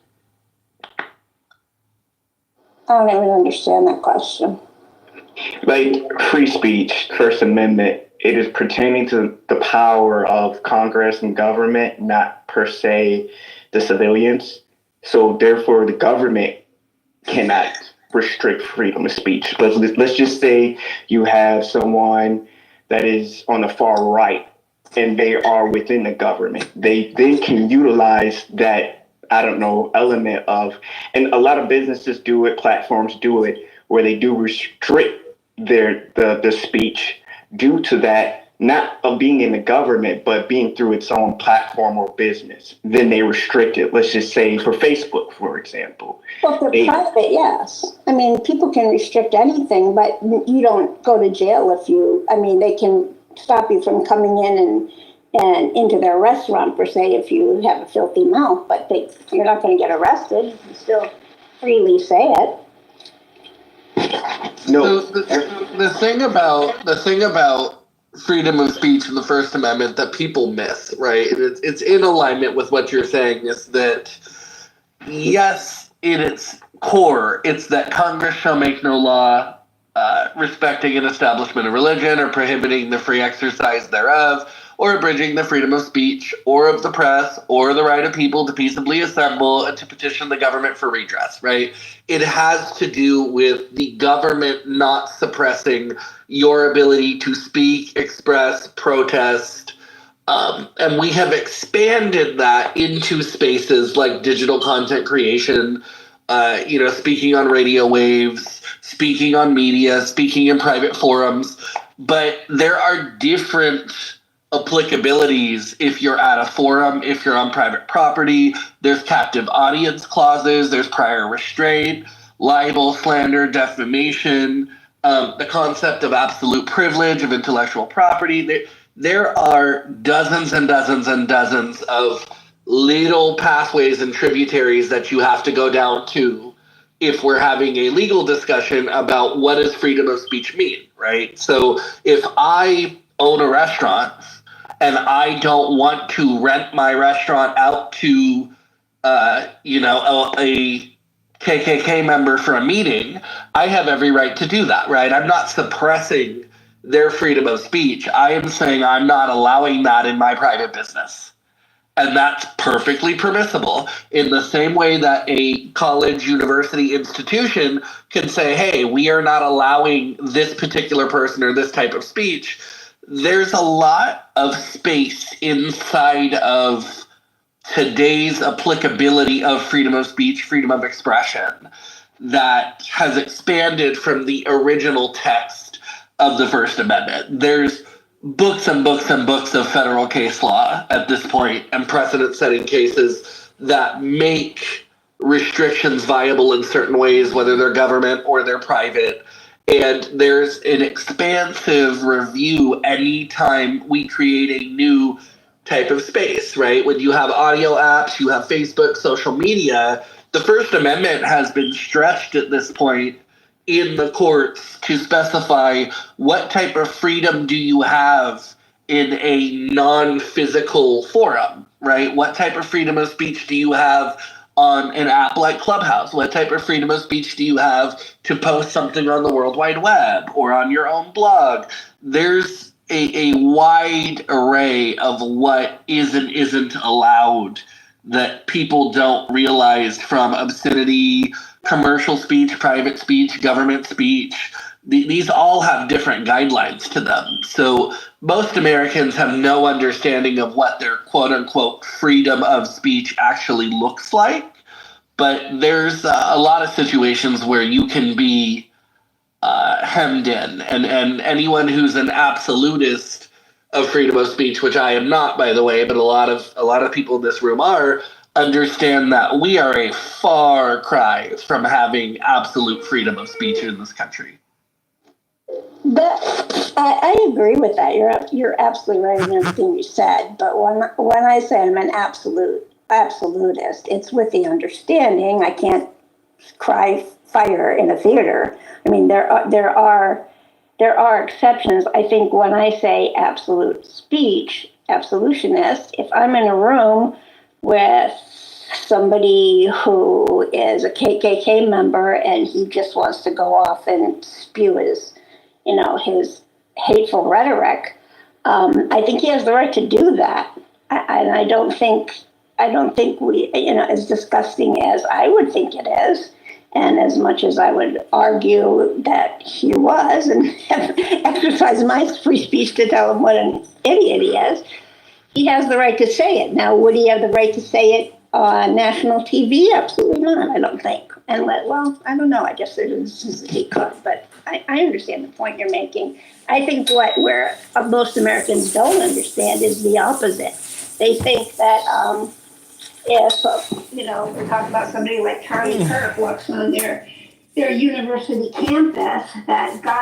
I don't even understand that question. Like free speech, First Amendment, it is pertaining to the power of Congress and government, not per se the civilians. So therefore, the government cannot restrict freedom of speech. Let's just say you have someone that is on the far right and they are within the government. They can utilize that, element of, and a lot of businesses do it, platforms do it, where they do restrict the speech due to that, not of being in the government, but being through its own platform or business. Then they restrict it. Let's just say for Facebook, for example. Well, if they're private, yes. I mean, people can restrict anything, but you don't go to jail they can stop you from coming in and into their restaurant, per se, if you have a filthy mouth, but you're not going to get arrested. You can still freely say it. No. So the thing about freedom of speech in the First Amendment that people miss, right? It's in alignment with what you're saying, is that yes, in its core, it's that Congress shall make no law respecting an establishment of religion or prohibiting the free exercise thereof, or abridging the freedom of speech or of the press or the right of people to peaceably assemble and to petition the government for redress, right? It has to do with the government not suppressing your ability to speak, express, protest. And we have expanded that into spaces like digital content creation, speaking on radio waves, speaking on media, speaking in private forums. But there are different applicabilities if you're at a forum, if you're on private property. There's captive audience clauses, there's prior restraint, libel, slander, defamation, the concept of absolute privilege of intellectual property. There are dozens and dozens and dozens of little pathways and tributaries that you have to go down to if we're having a legal discussion about what does freedom of speech mean, right? So if I own a restaurant and I don't want to rent my restaurant out to, a KKK member for a meeting, I have every right to do that, right? I'm not suppressing their freedom of speech. I am saying I'm not allowing that in my private business. And that's perfectly permissible, in the same way that a college, university institution can say, hey, we are not allowing this particular person or this type of speech. There's a lot of space inside of today's applicability of freedom of speech, freedom of expression, that has expanded from the original text of the First Amendment. There's books and books and books of federal case law at this point, and precedent-setting cases that make restrictions viable in certain ways, whether they're government or they're private. And there's an expansive review anytime we create a new type of space, right? When you have audio apps, you have Facebook, social media, the First Amendment has been stretched at this point in the courts to specify what type of freedom do you have in a non-physical forum, right? What type of freedom of speech do you have on an app like Clubhouse? What type of freedom of speech do you have to post something on the World Wide Web or on your own blog? There's a wide array of what is and isn't allowed that people don't realize, from obscenity, commercial speech, private speech, government speech. These all have different guidelines to them. So most Americans have no understanding of what their quote unquote freedom of speech actually looks like. But there's a lot of situations where you can be hemmed in, and anyone who's an absolutist of freedom of speech, which I am not, by the way, but a lot of people in this room are, understand that we are a far cry from having absolute freedom of speech in this country. I agree with that. You're absolutely right in everything you said. But when I say I'm an absolutist, it's with the understanding I can't cry fire in a theater. I mean, there are exceptions. I think when I say absolute speech, absolutionist, if I'm in a room with somebody who is a KKK member and he just wants to go off and spew his hateful rhetoric, I think he has the right to do that. And I don't think we, as disgusting as I would think it is, and as much as I would argue that he was, and exercise my free speech to tell him what an idiot he is, he has the right to say it. Now, would he have the right to say it on national TV? Absolutely not, I don't think. And well, I don't know. I guess he could, but I understand the point you're making. I think where most Americans don't understand is the opposite. They think that if we talk about somebody like Charlie Kirk walks on their university campus, that God